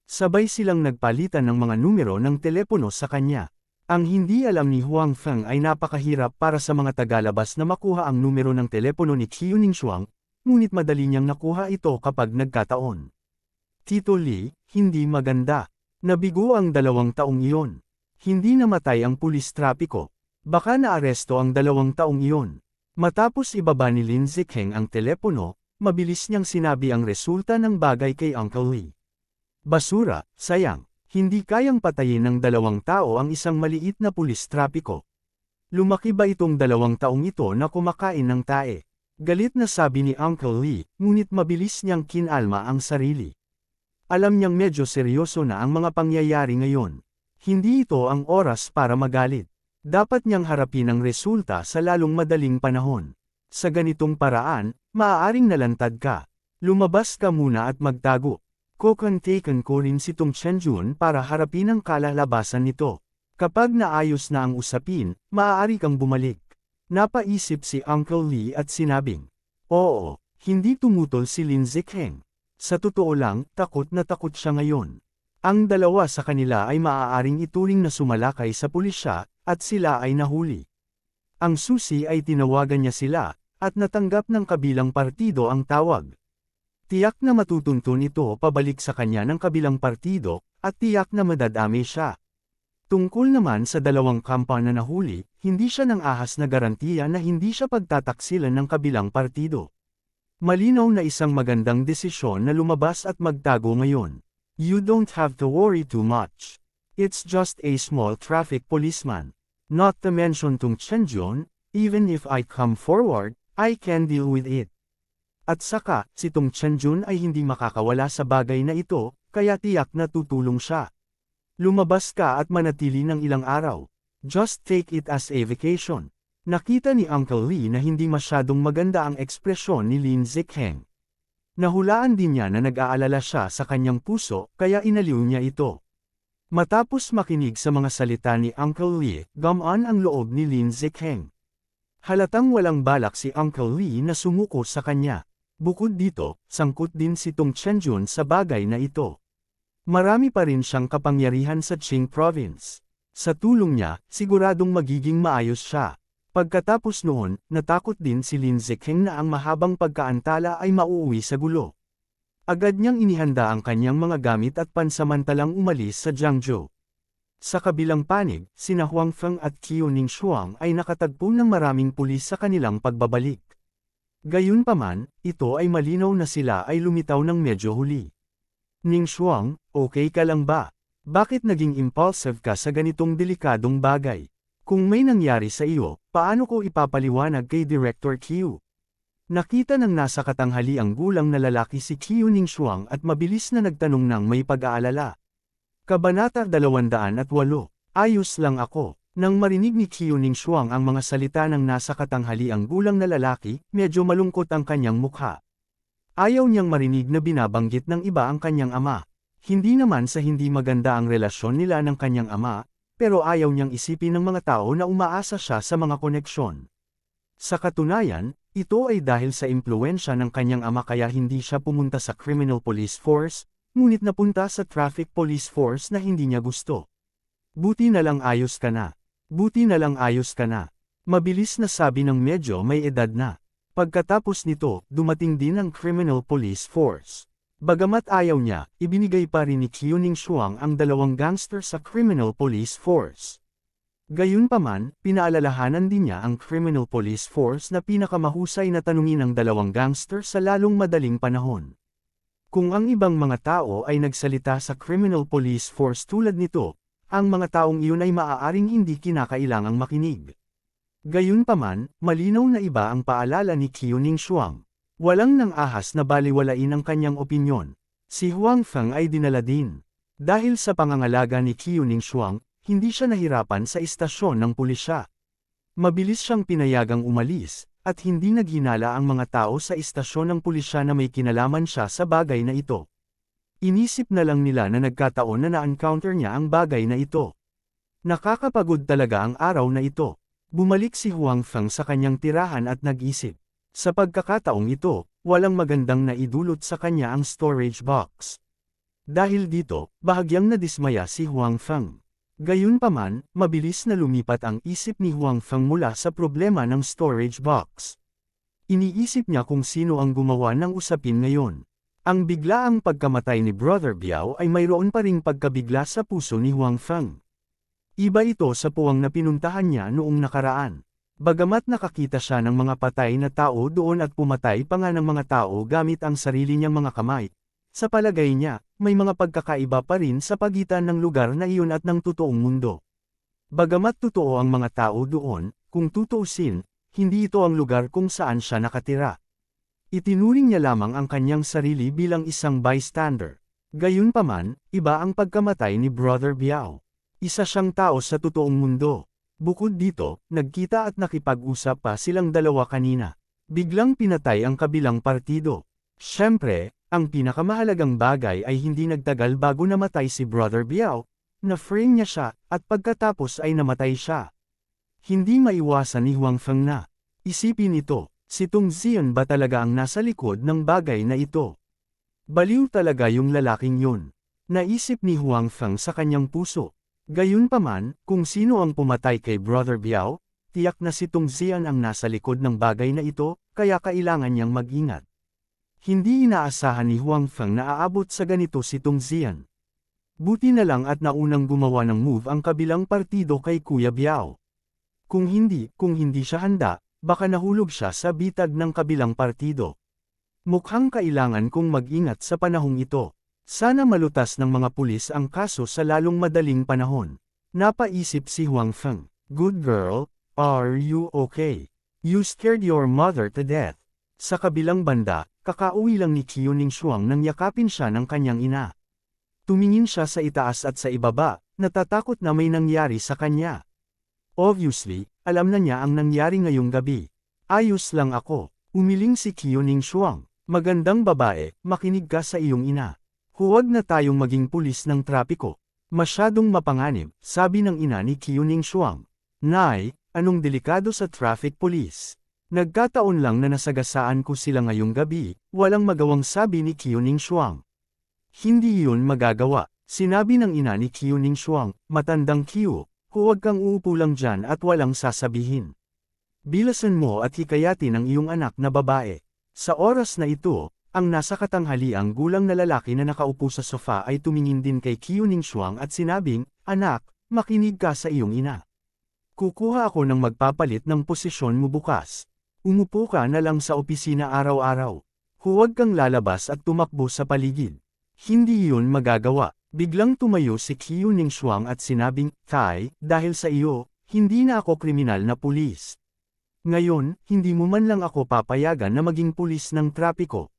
Sabay silang nagpalitan ng mga numero ng telepono sa kanya. Ang hindi alam ni Huang Feng ay napakahirap para sa mga tagalabas na makuha ang numero ng telepono ni Qiuning Shuang, ngunit madali niyang nakuha ito kapag nagkataon. Tito Li, hindi maganda. Nabigo ang 2 taong iyon. Hindi namatay ang pulis trapiko. Baka naaresto ang 2 taong iyon. Matapos ibaba ni Lin Zikheng ang telepono, mabilis niyang sinabi ang resulta ng bagay kay Uncle Lee. Basura, sayang, hindi kayang patayin ng 2 tao ang isang maliit na pulis trapiko. Lumaki ba itong 2 taong ito na kumakain ng tae? Galit na sabi ni Uncle Lee, ngunit mabilis niyang kinalma ang sarili. Alam niyang medyo seryoso na ang mga pangyayari ngayon. Hindi ito ang oras para magalit. Dapat niyang harapin ang resulta sa lalong madaling panahon. Sa ganitong paraan, maaaring nalantad ka. Lumabas ka muna at magtago. Kokontaken ko rin si Tong Chenjun para harapin ang kalalabasan nito. Kapag naayos na ang usapin, maaari kang bumalik. Napaisip si Uncle Lee at sinabing, oo, hindi tumutol si Lin Zikheng. Sa totoo lang, takot na takot siya ngayon. Ang 2 sa kanila ay maaaring ituring na sumalakay sa pulisya, at sila ay nahuli. Ang susi ay tinawagan niya sila, at natanggap ng kabilang partido ang tawag. Tiyak na matutuntun ito pabalik sa kanya ng kabilang partido, at tiyak na madadami siya. Tungkol naman sa 2 kampa na nahuli, hindi siya nang ahas na garantiya na hindi siya pagtataksilan ng kabilang partido. Malinaw na isang magandang desisyon na lumabas at magtago ngayon. You don't have to worry too much. It's just a small traffic policeman. Not to mention Tong Chenjun, even if I come forward, I can deal with it. At saka, si Tong Chenjun ay hindi makakawala sa bagay na ito, kaya tiyak na tutulong siya. Lumabas ka at manatili ng ilang araw. Just take it as a vacation. Nakita ni Uncle Lee na hindi masyadong maganda ang ekspresyon ni Lin Zikheng. Nahulaan din niya na nag-aalala siya sa kanyang puso, kaya inaliw niya ito. Matapos makinig sa mga salita ni Uncle Lee, gumaan ang loob ni Lin Zikheng. Halatang walang balak si Uncle Lee na sumuko sa kanya. Bukod dito, sangkot din si Tong Chenjun sa bagay na ito. Marami pa rin siyang kapangyarihan sa Qing Province. Sa tulong niya, siguradong magiging maayos siya. Pagkatapos noon, natakot din si Lin Zikheng na ang mahabang pagkaantala ay mauuwi sa gulo. Agad niyang inihanda ang kanyang mga gamit at pansamantalang umalis sa Jiangzhou. Sa kabilang panig, sina Huang Feng at Qiuning Shuang ay nakatagpo ng maraming pulis sa kanilang pagbabalik. Gayunpaman, ito ay malinaw na sila ay lumitaw ng medyo huli. Ning Shuang, okay ka lang ba? Bakit naging impulsive ka sa ganitong delikadong bagay? Kung may nangyari sa iyo, paano ko ipapaliwanag kay Director Q? Nakita ng nasa katanghaliang gulang na lalaki si Qiu Ningshuang at mabilis na nagtanong ng may pag-aalala. Kabanata 208. Ayos lang ako. Nang marinig ni Qiu Ningshuang ang mga salita ng nasa katanghaliang gulang na lalaki, medyo malungkot ang kanyang mukha. Ayaw niyang marinig na binabanggit ng iba ang kanyang ama. Hindi naman sa hindi maganda ang relasyon nila ng kanyang ama, pero ayaw niyang isipin ng mga tao na umaasa siya sa mga koneksyon. Sa katunayan, ito ay dahil sa impluwensya ng kanyang ama kaya hindi siya pumunta sa Criminal Police Force, ngunit napunta sa Traffic Police Force na hindi niya gusto. Buti na lang ayos ka na. Buti na lang ayos ka na. Mabilis na sabi ng medyo may edad na. Pagkatapos nito, dumating din ang Criminal Police Force. Bagamat ayaw niya, ibinigay pa rin ni Qiu Ningshuang ang 2 gangster sa Criminal Police Force. Gayunpaman, pinaalalahanan din niya ang Criminal Police Force na pinakamahusay na tanungin ang 2 gangster sa lalong madaling panahon. Kung ang ibang mga tao ay nagsalita sa Criminal Police Force tulad nito, ang mga taong iyon ay maaaring hindi kinakailangang makinig. Gayunpaman, malinaw na iba ang paalala ni Qiu Ningshuang. Walang nang ahas na baliwalain ang kanyang opinyon. Si Huang Feng ay dinala din. Dahil sa pangangalaga ni Qiu Ningshuang, hindi siya nahirapan sa istasyon ng pulisya. Mabilis siyang pinayagang umalis, at hindi naghinala ang mga tao sa istasyon ng pulisya na may kinalaman siya sa bagay na ito. Inisip na lang nila na nagkataon na na-encounter niya ang bagay na ito. Nakakapagod talaga ang araw na ito. Bumalik si Huang Feng sa kanyang tirahan at nag-isip. Sa pagkakataong ito, walang magandang naidulot sa kanya ang storage box. Dahil dito, bahagyang nadismaya si Huang Feng. Gayunpaman, mabilis na lumipat ang isip ni Huang Feng mula sa problema ng storage box. Iniisip niya kung sino ang gumawa ng usapin ngayon. Ang biglaang pagkamatay ni Brother Biao ay mayroon pa ring pagkabigla sa puso ni Huang Feng. Iba ito sa puwang na pinuntahan niya noong nakaraan. Bagamat nakakita siya ng mga patay na tao doon at pumatay pa nga ng mga tao gamit ang sarili niyang mga kamay, sa palagay niya, may mga pagkakaiba pa rin sa pagitan ng lugar na iyon at ng totoong mundo. Bagamat totoo ang mga tao doon, kung tutuusin, hindi ito ang lugar kung saan siya nakatira. Itinuring niya lamang ang kanyang sarili bilang isang bystander. Gayunpaman, iba ang pagkamatay ni Brother Biao. Isa siyang tao sa totoong mundo. Bukod dito, nagkita at nakipag-usap pa silang dalawa kanina. Biglang pinatay ang kabilang partido. Siyempre, ang pinakamahalagang bagay ay hindi nagtagal bago namatay si Brother Biao, na-frame niya siya, at pagkatapos ay namatay siya. Hindi maiwasan ni Huang Feng na isipin ito. Si Tong Zian ba talaga ang nasa likod ng bagay na ito? Baliw talaga yung lalaking yun. Naisip ni Huang Feng sa kanyang puso. Gayunpaman, kung sino ang pumatay kay Brother Biao, tiyak na si Tong Zian ang nasa likod ng bagay na ito, kaya kailangan niyang mag-ingat. Hindi inaasahan ni Huang Feng na aabot sa ganito si Tong Zian. Buti na lang at naunang gumawa ng move ang kabilang partido kay Kuya Biao. Kung hindi siya handa, baka nahulog siya sa bitag ng kabilang partido. Mukhang kailangan kong mag-ingat sa panahong ito. Sana malutas ng mga pulis ang kaso sa lalong madaling panahon. Napaisip si Huang Feng. Good girl, are you okay? You scared your mother to death. Sa kabilang banda, kakauwi lang ni Qiu Ningshuang nang yakapin siya ng kanyang ina. Tumingin siya sa itaas at sa ibaba, natatakot na may nangyari sa kanya. Obviously, alam na niya ang nangyari ngayong gabi. Ayos lang ako. Umiling si Qiu Ningshuang. Magandang babae, makinig ka sa iyong ina. Huwag na tayong maging pulis ng trapiko. Masyadong mapanganib, sabi ng ina ni Qiu Ningshuang. Nay, anong delikado sa traffic police? Nagkataon lang na nasagasaan ko sila ngayong gabi, walang magawang sabi ni Qiu Ningshuang. Hindi iyon magagawa, sinabi ng ina ni Qiu Ningshuang, matandang Qiu. Huwag kang uupo lang dyan at walang sasabihin. Bilasan mo at hikayatin ang iyong anak na babae. Sa oras na ito, ang nasa katanghaliang gulang na lalaki na nakaupo sa sofa ay tumingin din kay Qiu Ningshuang at sinabing, anak, makinig ka sa iyong ina. Kukuha ako ng magpapalit ng posisyon mo bukas. Umupo ka na lang sa opisina araw-araw. Huwag kang lalabas at tumakbo sa paligid. Hindi iyon magagawa. Biglang tumayo si Qiu Ningshuang at sinabing, "Kai, dahil sa iyo, hindi na ako kriminal na pulis. Ngayon, hindi mo man lang ako papayagan na maging pulis ng trapiko."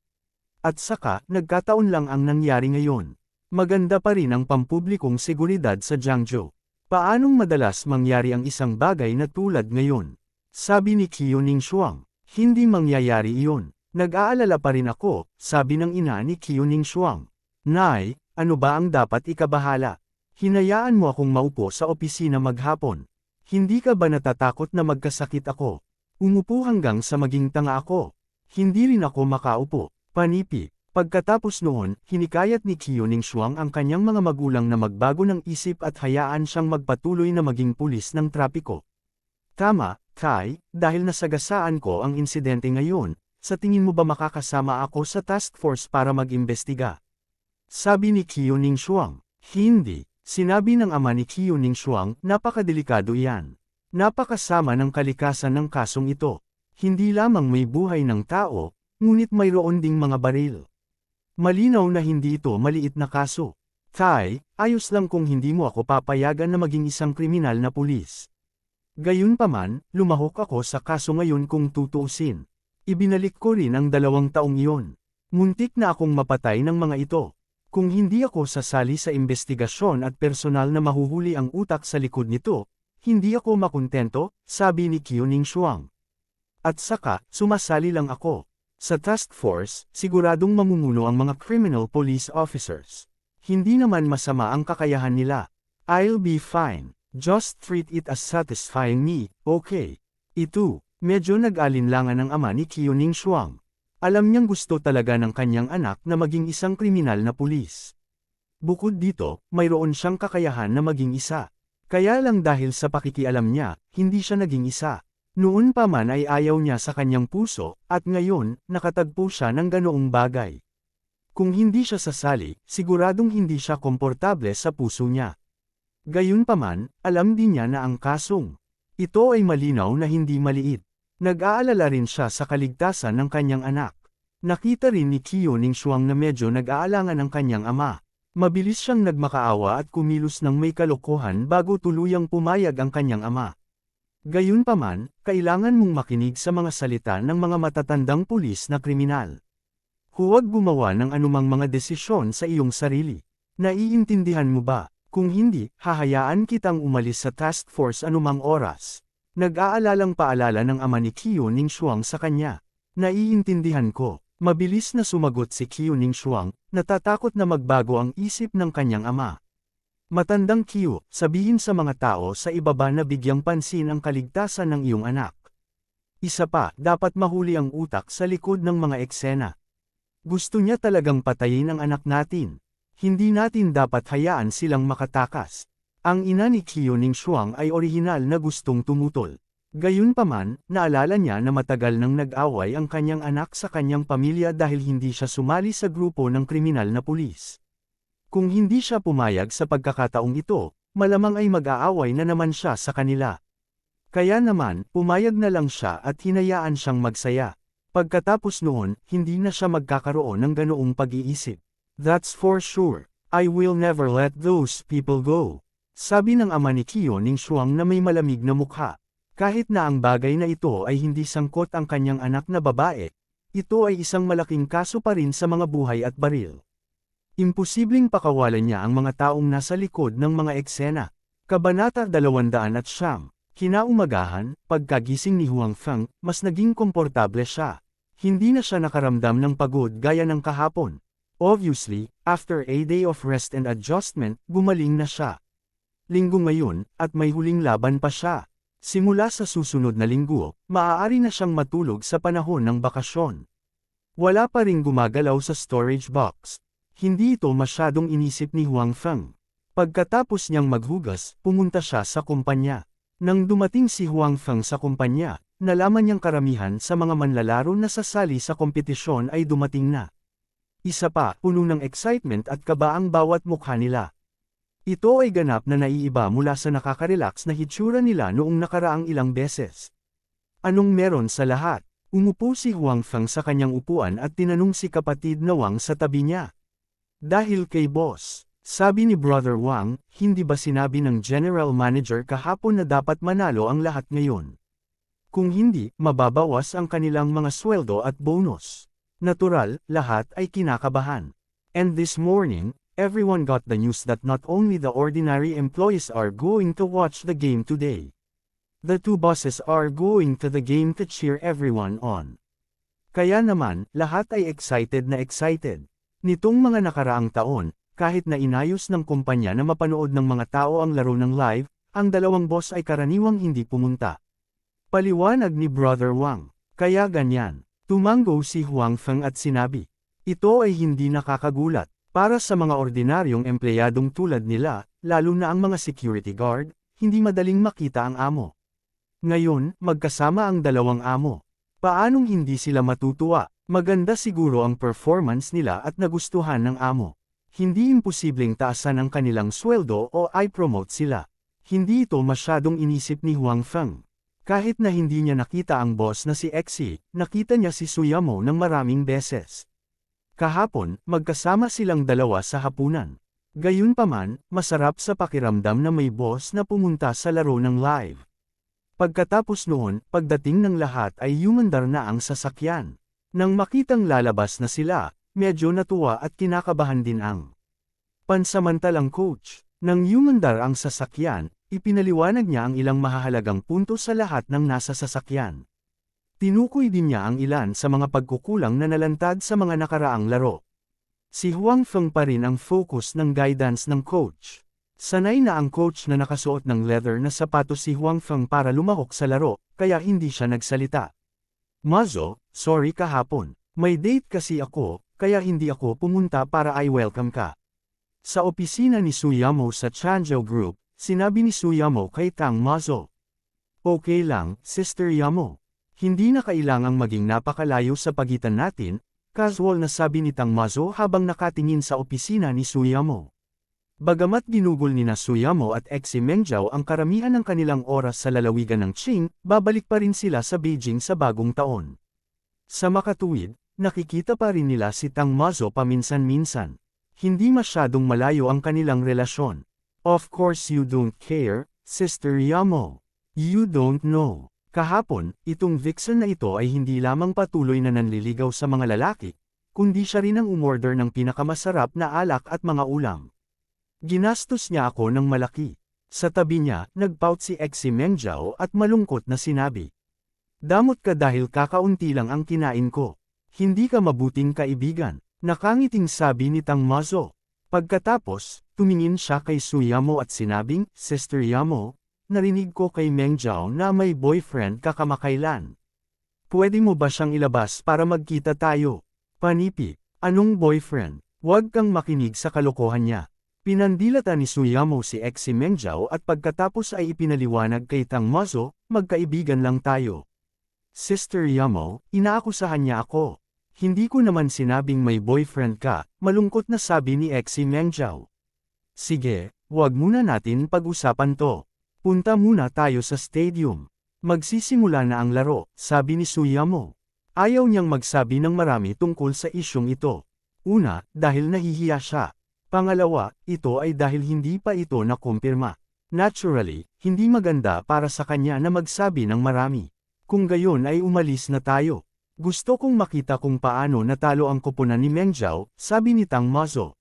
At saka, nagkataon lang ang nangyari ngayon. Maganda pa rin ang pampublikong seguridad sa Jiangzhou. Paanong madalas mangyari ang isang bagay na tulad ngayon? Sabi ni Qiu Ningshuang. Hindi mangyayari iyon. Nag-aalala pa rin ako, sabi ng ina ni Qiu Ningshuang. Nay, ano ba ang dapat ikabahala? Hinayaan mo akong maupo sa opisina maghapon. Hindi ka ba natatakot na magkasakit ako? Umupo hanggang sa maging tanga ako. Hindi rin ako makaupo. Panipi. Pagkatapos noon, hinikayat ni Qiu Ningshuang ang kanyang mga magulang na magbago ng isip at hayaan siyang magpatuloy na maging pulis ng trapiko. Tama, Kai, dahil nasagasaan ko ang insidente ngayon, sa tingin mo ba makakasama ako sa task force para mag-imbestiga? Sabi ni Qiu Ningshuang. Hindi. Sinabi ng ama ni Qiu Ningshuang, napakadelikado iyan. Napakasama ng kalikasan ng kasong ito. Hindi lamang may buhay ng tao, ngunit mayroon ding mga baril. Malinaw na hindi ito maliit na kaso. Kai, ayos lang kung hindi mo ako papayagan na maging isang kriminal na pulis. Gayunpaman, lumahok ako sa kaso ngayon kung tutuusin. Ibinalik ko rin ang 2 taong iyon. Muntik na akong mapatay ng mga ito. Kung hindi ako sasali sa investigasyon at personal na mahuhuli ang utak sa likod nito, hindi ako makontento, sabi ni Qiu Ningshuang. At saka, sumasali lang ako. Sa task force, siguradong mamumuno ang mga criminal police officers. Hindi naman masama ang kakayahan nila. I'll be fine. Just treat it as satisfying me, okay? Ito, medyo nag-alinlangan ang ama ni Qiu Ningshuang. Alam niyang gusto talaga ng kanyang anak na maging isang kriminal na pulis. Bukod dito, mayroon siyang kakayahan na maging isa. Kaya lang dahil sa pakikialam niya, hindi siya naging isa. Noon pa man ay ayaw niya sa kanyang puso, at ngayon, nakatagpo siya ng ganoong bagay. Kung hindi siya sasali, siguradong hindi siya komportable sa puso niya. Gayunpaman, alam din niya na ang kasong ito ay malinaw na hindi maliit. Nag-aalala rin siya sa kaligtasan ng kanyang anak. Nakita rin ni Qiu Ningshuang na medyo nag-aalangan ang kanyang ama. Mabilis siyang nagmakaawa at kumilos ng may kalokohan bago tuluyang pumayag ang kanyang ama. Gayunpaman, kailangan mong makinig sa mga salita ng mga matatandang pulis na kriminal. Huwag gumawa ng anumang mga desisyon sa iyong sarili. Naiintindihan mo ba? Kung hindi, hahayaan kitang umalis sa task force anumang oras. Nag-aalalang paalala ng ama ni Qiu Ningshuang sa kanya. Naiintindihan ko. Mabilis na sumagot si Qiu Ningshuang, natatakot na magbago ang isip ng kanyang ama. Matandang Qiu, sabihin sa mga tao sa ibaba na bigyang pansin ang kaligtasan ng iyong anak. Isa pa, dapat mahuli ang utak sa likod ng mga eksena. Gusto niya talagang patayin ang anak natin. Hindi natin dapat hayaan silang makatakas. Ang ina ni Qiu Ningshuang ay orihinal na gustong tumutol. Gayunpaman, naalala niya na matagal nang nag-away ang kanyang anak sa kanyang pamilya dahil hindi siya sumali sa grupo ng kriminal na pulis. Kung hindi siya pumayag sa pagkakataong ito, malamang ay mag-aaway na naman siya sa kanila. Kaya naman, pumayag na lang siya at hinayaan siyang magsaya. Pagkatapos noon, hindi na siya magkakaroon ng ganoong pag-iisip. That's for sure. I will never let those people go. Sabi ng ama ni Qiu Ningshuang na may malamig na mukha. Kahit na ang bagay na ito ay hindi sangkot ang kanyang anak na babae, ito ay isang malaking kaso pa rin sa mga buhay at baril. Imposibleng pakawalan niya ang mga taong nasa likod ng mga eksena. Kabanata 209. Kinaumagahan, pagkagising ni Huang Feng, mas naging komportable siya. Hindi na siya nakaramdam ng pagod gaya ng kahapon. Obviously, after a day of rest and adjustment, gumaling na siya. Linggo ngayon, at may huling laban pa siya. Simula sa susunod na linggo, maaari na siyang matulog sa panahon ng bakasyon. Wala pa ring gumagalaw sa storage box. Hindi ito masyadong inisip ni Huang Feng. Pagkatapos niyang maghugas, pumunta siya sa kumpanya. Nang dumating si Huang Feng sa kumpanya, nalaman niyang karamihan sa mga manlalaro na sasali sa kompetisyon ay dumating na. Isa pa, puno ng excitement at kaba ang bawat mukha nila. Ito ay ganap na naiiba mula sa nakaka-relax na hitsura nila noong nakaraang ilang beses. Anong meron sa lahat? Umupo si Huang Feng sa kanyang upuan at tinanong si kapatid na Wang sa tabi niya. Dahil kay boss, Sabi ni Brother Wang, hindi ba sinabi ng General Manager kahapon na dapat manalo ang lahat ngayon? Kung hindi, mababawas ang kanilang mga sweldo at bonus. Natural, lahat ay kinakabahan. And this morning, everyone got the news that not only the ordinary employees are going to watch the game today. The two bosses are going to the game to cheer everyone on. Kaya naman, lahat ay excited na excited. Nitong mga nakaraang taon, kahit na inayos ng kumpanya na mapanood ng mga tao ang laro ng live, ang dalawang boss ay karaniwang hindi pumunta. Paliwanag ni Brother Wang. Kaya ganyan. Tumango si Huang Feng at sinabi. Ito ay hindi nakakagulat. Para sa mga ordinaryong empleyadong tulad nila, lalo na ang mga security guard, hindi madaling makita ang amo. Ngayon, magkasama ang dalawang amo. Paanong hindi sila matutuwa? Maganda siguro ang performance nila at nagustuhan ng amo. Hindi imposibleng taasan ang kanilang sweldo o i-promote sila. Hindi ito masyadong inisip ni Huang Feng. Kahit na hindi niya nakita ang boss na si Exi, nakita niya si Suyamo ng maraming beses. Kahapon, magkasama silang dalawa sa hapunan. Gayunpaman, masarap sa pakiramdam na may boss na pumunta sa laro ng live. Pagkatapos noon, pagdating ng lahat ay yumandar na ang sasakyan. Nang makitang lalabas na sila, medyo natuwa at kinakabahan din ang pansamantalang coach. Nang yumandar ang sasakyan, ipinaliwanag niya ang ilang mahahalagang punto sa lahat ng nasa sasakyan. Tinukoy din niya ang ilan sa mga pagkukulang na nalantad sa mga nakaraang laro. Si Huang Feng pa rin ang focus ng guidance ng coach. Sanay na ang coach na nakasuot ng leather na sapatos si Huang Feng para lumahok sa laro, kaya hindi siya nagsalita. Mazo, sorry kahapon. May date kasi ako, kaya hindi ako pumunta para i-welcome ka. Sa opisina ni Suyamo sa Changzhou Group, sinabi ni Suyamo kay Tang Mazo. Okay lang, Sister Yamo. Hindi na kailangang maging napakalayo sa pagitan natin, casual na sabi ni Tang Mazo habang nakatingin sa opisina ni Suyamo. Bagamat ginugol ni na Suyamo at Exi Mengjiao ang karamihan ng kanilang oras sa lalawigan ng Qing, babalik pa rin sila sa Beijing sa bagong taon. Sa makatuwid, nakikita pa rin nila si Tang Mazo paminsan-minsan. Hindi masyadong malayo ang kanilang relasyon. Of course you don't care, Sister Yamo. You don't know. Kahapon, itong vixen na ito ay hindi lamang patuloy na nanliligaw sa mga lalaki, kundi siya rin ang umorder ng pinakamasarap na alak at mga ulam. Ginastos niya ako ng malaki. Sa tabi niya, nagpout si Exi Mengjiao at malungkot na sinabi. Damot ka dahil kakaunti lang ang kinain ko. Hindi ka mabuting kaibigan. Nakangiting sabi ni Tang Mazo. Pagkatapos, tumingin siya kay Suyamo at sinabing, Sister Yamo, narinig ko kay Mengjiao na may boyfriend ka kamakailan. Pwede mo ba siyang ilabas para magkita tayo? Panipi, anong boyfriend? Huwag kang makinig sa kalokohan niya. Pinandilata ni Suyamo si Exi Mengjiao at pagkatapos ay ipinaliwanag kay Tang Mazo, magkaibigan lang tayo. Sister Yamo, inaakusahan niya ako. Hindi ko naman sinabing may boyfriend ka, malungkot na sabi ni Exi Mengjiao. Sige, wag muna natin pag-usapan to. Punta muna tayo sa stadium. Magsisimula na ang laro, sabi ni Suyamo. Ayaw niyang magsabi ng marami tungkol sa isyong ito. Una, dahil nahihiya siya. Pangalawa, ito ay dahil hindi pa ito nakumpirma. Naturally, hindi maganda para sa kanya na magsabi ng marami. Kung gayon ay umalis na tayo. Gusto kong makita kung paano natalo ang koponan ni Mengjiao, sabi ni Tang Mazo.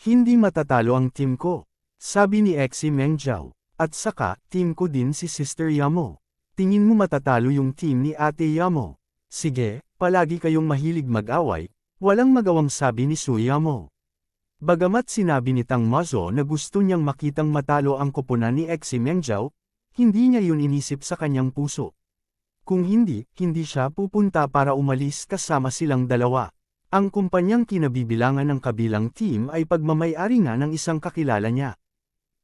Hindi matatalo ang team ko, sabi ni Exi Mengjiao. At saka, team ko din si Sister Yamo. Tingin mo matatalo yung team ni Ate Yamo? Sige, palagi kayong mahilig mag-away, walang magawang sabi ni Suyamo. Bagamat sinabi ni Tang Mazo na gusto niyang makitang matalo ang koponan ni Exi Mengjiao, hindi niya yun inisip sa kanyang puso. Kung hindi, hindi siya pupunta para umalis kasama silang dalawa. Ang kumpanyang kinabibilangan ng kabilang team ay pagmamay-ari nga ng isang kakilala niya.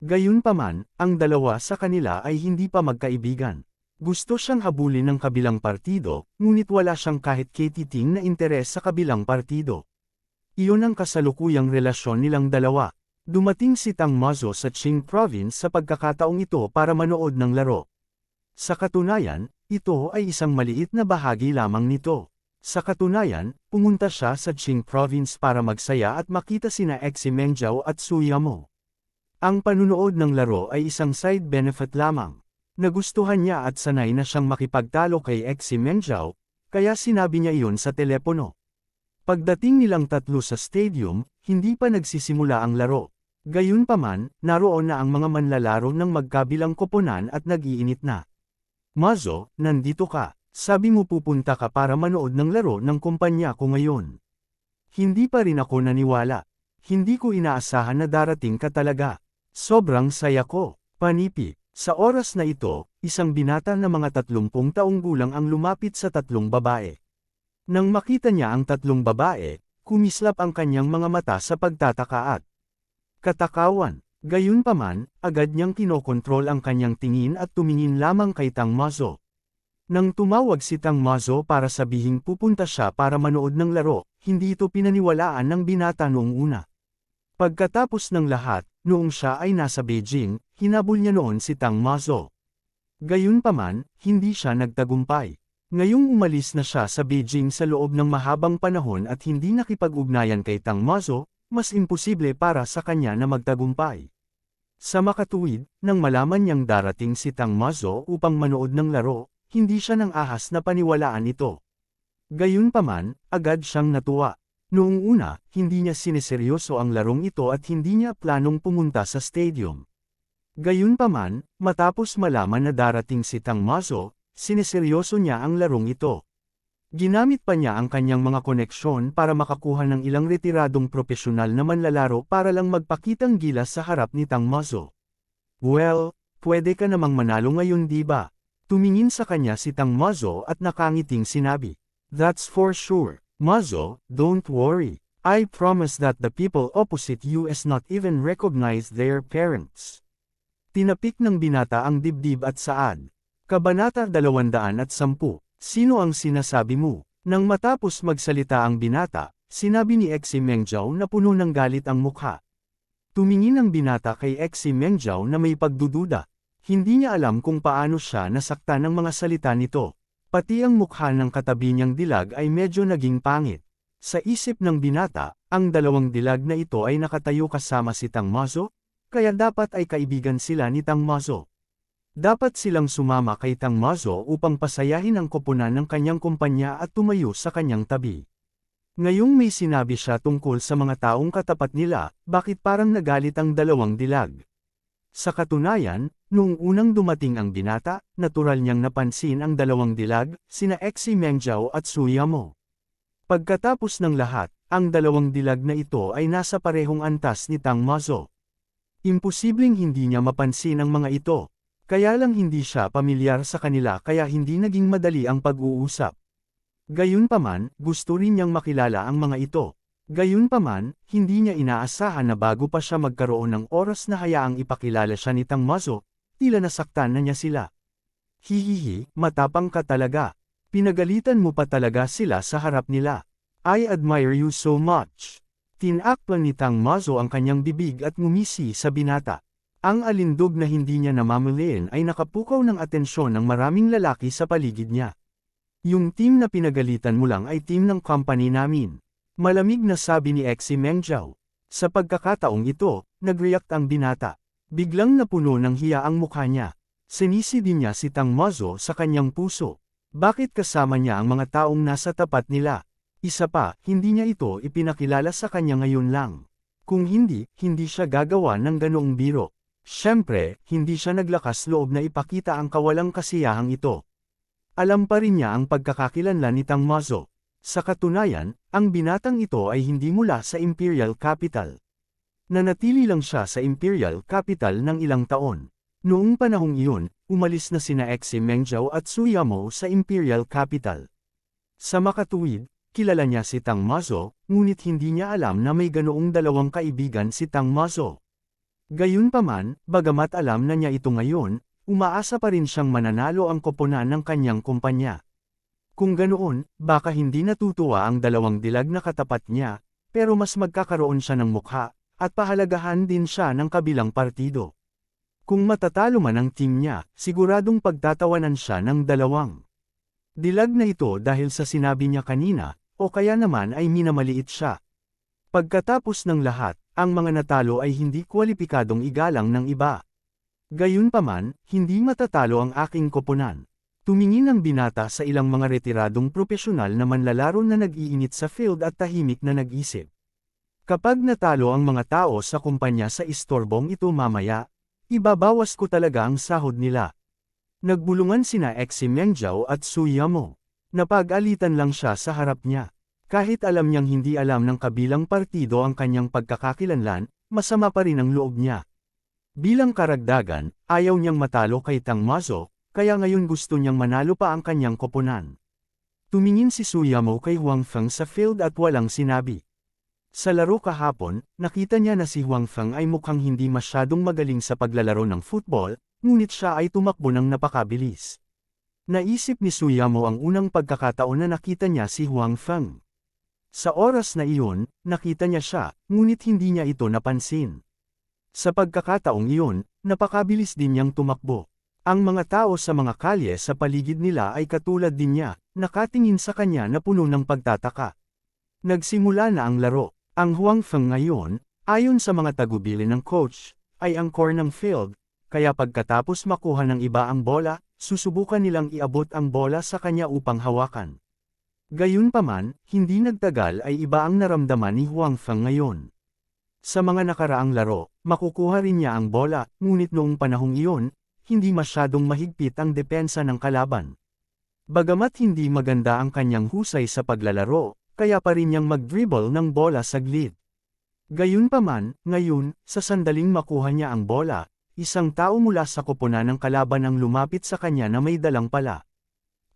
Gayunpaman, ang dalawa sa kanila ay hindi pa magkaibigan. Gusto siyang habulin ng kabilang partido, ngunit wala siyang kahit katiting na interes sa kabilang partido. Iyon ang kasalukuyang relasyon nilang dalawa. Dumating si Tang Mazo sa Qing Province sa pagkakataong ito para manood ng laro. Sa katunayan, ito ay isang maliit na bahagi lamang nito. Sa katunayan, pumunta siya sa Qing Province para magsaya at makita sina Exi Mengjiao at Suyamo. Ang panunood ng laro ay isang side benefit lamang. Nagustuhan niya at sanay na siyang makipagtalo kay Exi Mengjiao, kaya sinabi niya iyon sa telepono. Pagdating nilang tatlo sa stadium, hindi pa nagsisimula ang laro. Gayunpaman, naroon na ang mga manlalaro ng magkabilang koponan at nag-iinit na. Mazo, nandito ka. Sabi mo pupunta ka para manood ng laro ng kumpanya ko ngayon. Hindi pa rin ako naniwala. Hindi ko inaasahan na darating ka talaga. Sobrang saya ko. Panipi. Sa oras na ito, isang binata na mga 30 taong gulang ang lumapit sa tatlong babae. Nang makita niya ang tatlong babae, kumislap ang kanyang mga mata sa pagtataka at katakawan. Gayunpaman, agad niyang kinokontrol ang kanyang tingin at tumingin lamang kay Tang Mazo. Nang tumawag si Tang Mazo para sabihing pupunta siya para manood ng laro, hindi ito pinaniwalaan ng binata noong una. Pagkatapos ng lahat, noong siya ay nasa Beijing, hinabol niya noon si Tang Mazo. Gayunpaman, hindi siya nagtagumpay. Ngayong umalis na siya sa Beijing sa loob ng mahabang panahon at hindi nakipag-ugnayan kay Tang Mazo, mas imposible para sa kanya na magtagumpay. Sa makatuwid, nang malaman niyang darating si Tang Mazo upang manood ng laro, hindi siya nang ahas na paniwalaan ito. Gayunpaman, agad siyang natuwa. Noong una, hindi niya sineseryoso ang larong ito at hindi niya planong pumunta sa stadium. Gayunpaman, matapos malaman na darating si Tang Mazo, sineseryoso niya ang larong ito. Ginamit pa niya ang kanyang mga koneksyon para makakuha ng ilang retiradong propesyonal na manlalaro para lang magpakitang gilas sa harap ni Tang Mazo. Well, pwede ka namang manalo ngayon di ba? Tumingin sa kanya si Tang Mazo at nakangiting sinabi. That's for sure. Mazo, don't worry. I promise that the people opposite you is not even recognize their parents. Tinapik ng binata ang dibdib at saad. Kabanata 210. Sino ang sinasabi mo? Nang matapos magsalita ang binata, sinabi ni Exi Mengjiao na puno ng galit ang mukha. Tumingin ang binata kay Exi Mengjiao na may pagdududa. Hindi niya alam kung paano siya nasaktan ng mga salita nito. Pati ang mukha ng katabi niyang dilag ay medyo naging pangit. Sa isip ng binata, ang dalawang dilag na ito ay nakatayo kasama si Tang Mazo, kaya dapat ay kaibigan sila ni Tang Mazo. Dapat silang sumama kay Tang Mazo upang pasayahin ang koponan ng kanyang kumpanya at tumayo sa kanyang tabi. Ngayong may sinabi siya tungkol sa mga taong katapat nila, bakit parang nagalit ang dalawang dilag? Sa katunayan, noong unang dumating ang binata, natural niyang napansin ang dalawang dilag, sina Exi Mengjiao at Suyamo. Pagkatapos ng lahat, ang dalawang dilag na ito ay nasa parehong antas ni Tang Mazo. Imposibleng hindi niya mapansin ang mga ito. Kaya lang hindi siya pamilyar sa kanila kaya hindi naging madali ang pag-uusap. Gayunpaman, gusto rin niyang makilala ang mga ito. Gayunpaman, hindi niya inaasahan na bago pa siya magkaroon ng oras na hayaang ipakilala siya ni Tang Mazo, tila nasaktan na niya sila. Hihihi, matapang ka talaga. Pinagalitan mo pa talaga sila sa harap nila. I admire you so much. Tinakpan ni Tang Mazo ang kanyang bibig at ngumisi sa binata. Ang alindog na hindi niya namamalayan ay nakapukaw ng atensyon ng maraming lalaki sa paligid niya. Yung team na pinagalitan mo lang ay team ng company namin. Malamig na sabi ni Exi Mengjiao. Sa pagkakataong ito, nag-react ang binata. Biglang napuno ng hiya ang mukha niya. Sinisi din niya si Tang Mazo sa kanyang puso. Bakit kasama niya ang mga taong nasa tapat nila? Isa pa, hindi niya ito ipinakilala sa kanya ngayon lang. Kung hindi, hindi siya gagawa ng ganoong biro. Siyempre, hindi siya naglakas loob na ipakita ang kawalang kasiyahang ito. Alam pa rin niya ang pagkakakilanlan ni Tang Mazo. Sa katunayan, ang binatang ito ay hindi mula sa Imperial Capital. Nanatili lang siya sa Imperial Capital ng ilang taon. Noong panahong iyon, umalis na sina Exi Mengjiao at Suyamo sa Imperial Capital. Sa makatuwid, kilala niya si Tang Mazo, ngunit hindi niya alam na may ganoong dalawang kaibigan si Tang Mazo. Gayunpaman, bagamat alam na niya ito ngayon, umaasa pa rin siyang mananalo ang koponan ng kanyang kumpanya. Kung ganoon, baka hindi natutuwa ang dalawang dilag na katapat niya, pero mas magkakaroon siya ng mukha, at pahalagahan din siya ng kabilang partido. Kung matatalo man ang team niya, siguradong pagtatawanan siya ng dalawang Dilag na ito dahil sa sinabi niya kanina, o kaya naman ay minamaliit siya. Pagkatapos ng lahat, ang mga natalo ay hindi kwalipikadong igalang ng iba. Gayunpaman, hindi matatalo ang aking koponan. Tumingin ang binata sa ilang mga retiradong propesyonal na manlalaro na nag-iinit sa field at tahimik na nag-isip. Kapag natalo ang mga tao sa kumpanya sa istorbong ito mamaya, ibabawas ko talaga ang sahod nila. Nagbulungan sina Exi Mengjao at Su Yamo. Napag-alitan lang siya sa harap niya. Kahit alam niyang hindi alam ng kabilang partido ang kanyang pagkakakilanlan, masama pa rin ang loob niya. Bilang karagdagan, ayaw niyang matalo kay Tang Mazo, kaya ngayon gusto niyang manalo pa ang kanyang koponan. Tumingin si Su Yamo kay Huang Feng sa field at walang sinabi. Sa laro kahapon, nakita niya na si Huang Feng ay mukhang hindi masyadong magaling sa paglalaro ng football, ngunit siya ay tumakbo ng napakabilis. Naisip ni Su Yamo ang unang pagkakataon na nakita niya si Huang Feng. Sa oras na iyon, nakita niya siya, ngunit hindi niya ito napansin. Sa pagkakataong iyon, napakabilis din niyang tumakbo. Ang mga tao sa mga kalye sa paligid nila ay katulad din niya, nakatingin sa kanya na puno ng pagtataka. Nagsimula na ang laro. Ang Huang Feng ngayon, ayon sa mga tagubili ng coach, ay ang core ng field, kaya pagkatapos makuha ng iba ang bola, susubukan nilang iabot ang bola sa kanya upang hawakan. Gayunpaman, hindi nagtagal ay iba ang naramdaman ni Huang Feng ngayon. Sa mga nakaraang laro, makukuha rin niya ang bola, ngunit noong panahong iyon, hindi masyadong mahigpit ang depensa ng kalaban. Bagamat hindi maganda ang kanyang husay sa paglalaro, kaya pa rin niyang mag-dribble ng bola saglit. Gayunpaman, ngayon, sa sandaling makuha niya ang bola, isang tao mula sa koponan ng kalaban ang lumapit sa kanya na may dalang pala.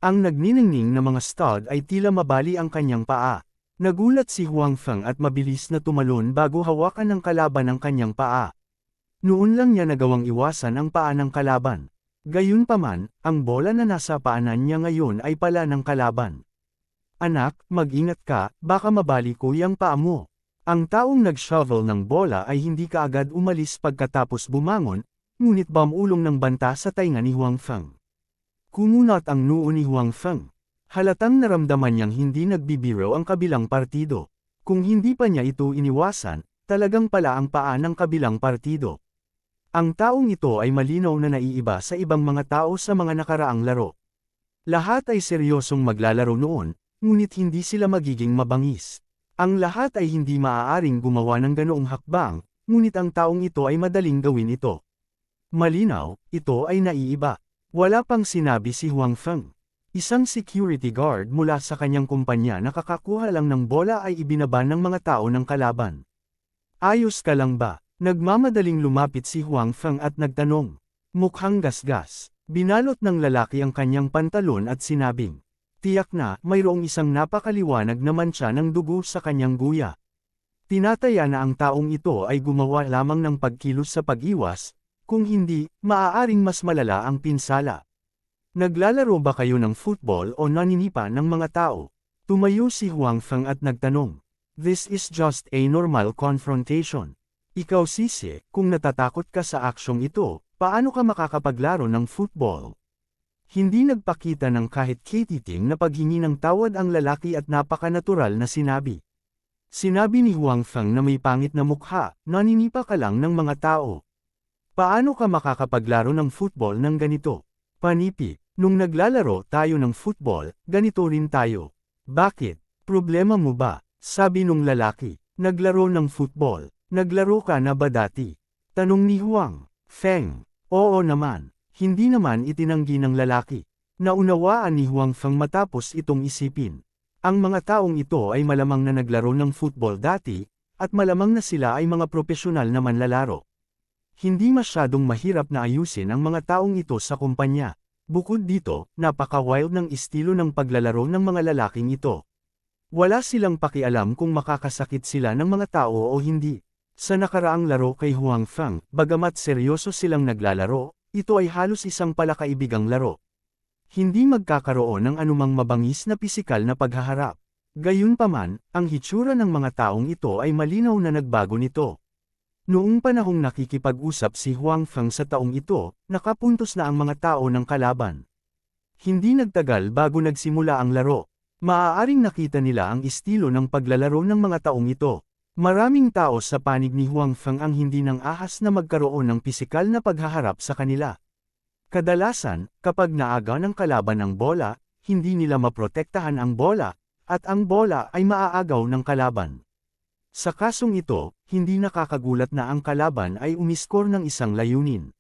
Ang nagniningning na mga stud ay tila mabali ang kanyang paa. Nagulat si Huang Feng at mabilis na tumalon bago hawakan ng kalaban ang kanyang paa. Noon lang niya nagawang iwasan ang paa ng kalaban. Gayunpaman, ang bola na nasa paanan niya ngayon ay pala ng kalaban. Anak, mag-ingat ka, baka mabali ko yung paa mo. Ang taong nag-shovel ng bola ay hindi kaagad umalis pagkatapos bumangon, ngunit bamulong ng banta sa tainga ni Huang Feng. Kumunat ang noo ni Huang Feng. Halatang naramdaman niyang hindi nagbibiro ang kabilang partido. Kung hindi pa niya ito iniwasan, talagang pala ang paa ng kabilang partido. Ang taong ito ay malinaw na naiiba sa ibang mga tao sa mga nakaraang laro. Lahat ay seryosong maglalaro noon, ngunit hindi sila magiging mabangis. Ang lahat ay hindi maaaring gumawa ng ganoong hakbang, ngunit ang taong ito ay madaling gawin ito. Malinaw, ito ay naiiba. Wala pang sinabi si Huang Feng. Isang security guard mula sa kanyang kumpanya na kakakuha lang ng bola ay ibinaba ng mga tao ng kalaban. Ayos ka lang ba? Nagmamadaling lumapit si Huang Feng at nagtanong. Mukhang gasgas. Binalot ng lalaki ang kanyang pantalon at sinabing, tiyak na mayroong isang napakaliwanag na mantsa ng dugo sa kanyang guya. Tinataya na ang taong ito ay gumawa lamang ng pagkilos sa pag-iwas, kung hindi, maaaring mas malala ang pinsala. Naglalaro ba kayo ng football o naninipa ng mga tao? Tumayo si Huang Feng at nagtanong. This is just a normal confrontation. Ikaw sisi, kung natatakot ka sa aksyong ito, paano ka makakapaglaro ng football? Hindi nagpakita ng kahit katiting na paghingi ng tawad ang lalaki at napakanatural na sinabi. Sinabi ni Huang Feng na may pangit na mukha, naninipa ka lang ng mga tao. Paano ka makakapaglaro ng football ng ganito? Panipi. Nung naglalaro tayo ng football, ganito rin tayo. Bakit? Problema mo ba? Sabi nung lalaki. Naglaro ng football. Naglaro ka na ba dati? Tanong ni Huang Feng. Oo naman. Hindi naman itinanggi ng lalaki. Naunawaan ni Huang Feng matapos itong isipin. Ang mga taong ito ay malamang na naglaro ng football dati, at malamang na sila ay mga profesional na manlalaro. Hindi masyadong mahirap na ayusin ang mga taong ito sa kumpanya. Bukod dito, napaka-wild ng estilo ng paglalaro ng mga lalaking ito. Wala silang pakialam kung makakasakit sila ng mga tao o hindi. Sa nakaraang laro kay Huang Feng, bagamat seryoso silang naglalaro, ito ay halos isang palakaibigang laro. Hindi magkakaroon ng anumang mabangis na pisikal na paghaharap. Gayunpaman, ang hitsura ng mga taong ito ay malinaw na nagbago nito. Noong panahong nakikipag-usap si Huang Feng sa taong ito, nakapuntos na ang mga tao ng kalaban. Hindi nagtagal bago nagsimula ang laro. Maaaring nakita nila ang estilo ng paglalaro ng mga taong ito. Maraming tao sa panig ni Huang Feng ang hindi nang ahas na magkaroon ng pisikal na paghaharap sa kanila. Kadalasan, kapag naaga ng kalaban ang bola, hindi nila maprotektahan ang bola, at ang bola ay maaagaw ng kalaban. Sa kasong ito, hindi nakakagulat na ang kalaban ay umiskor ng isang layunin.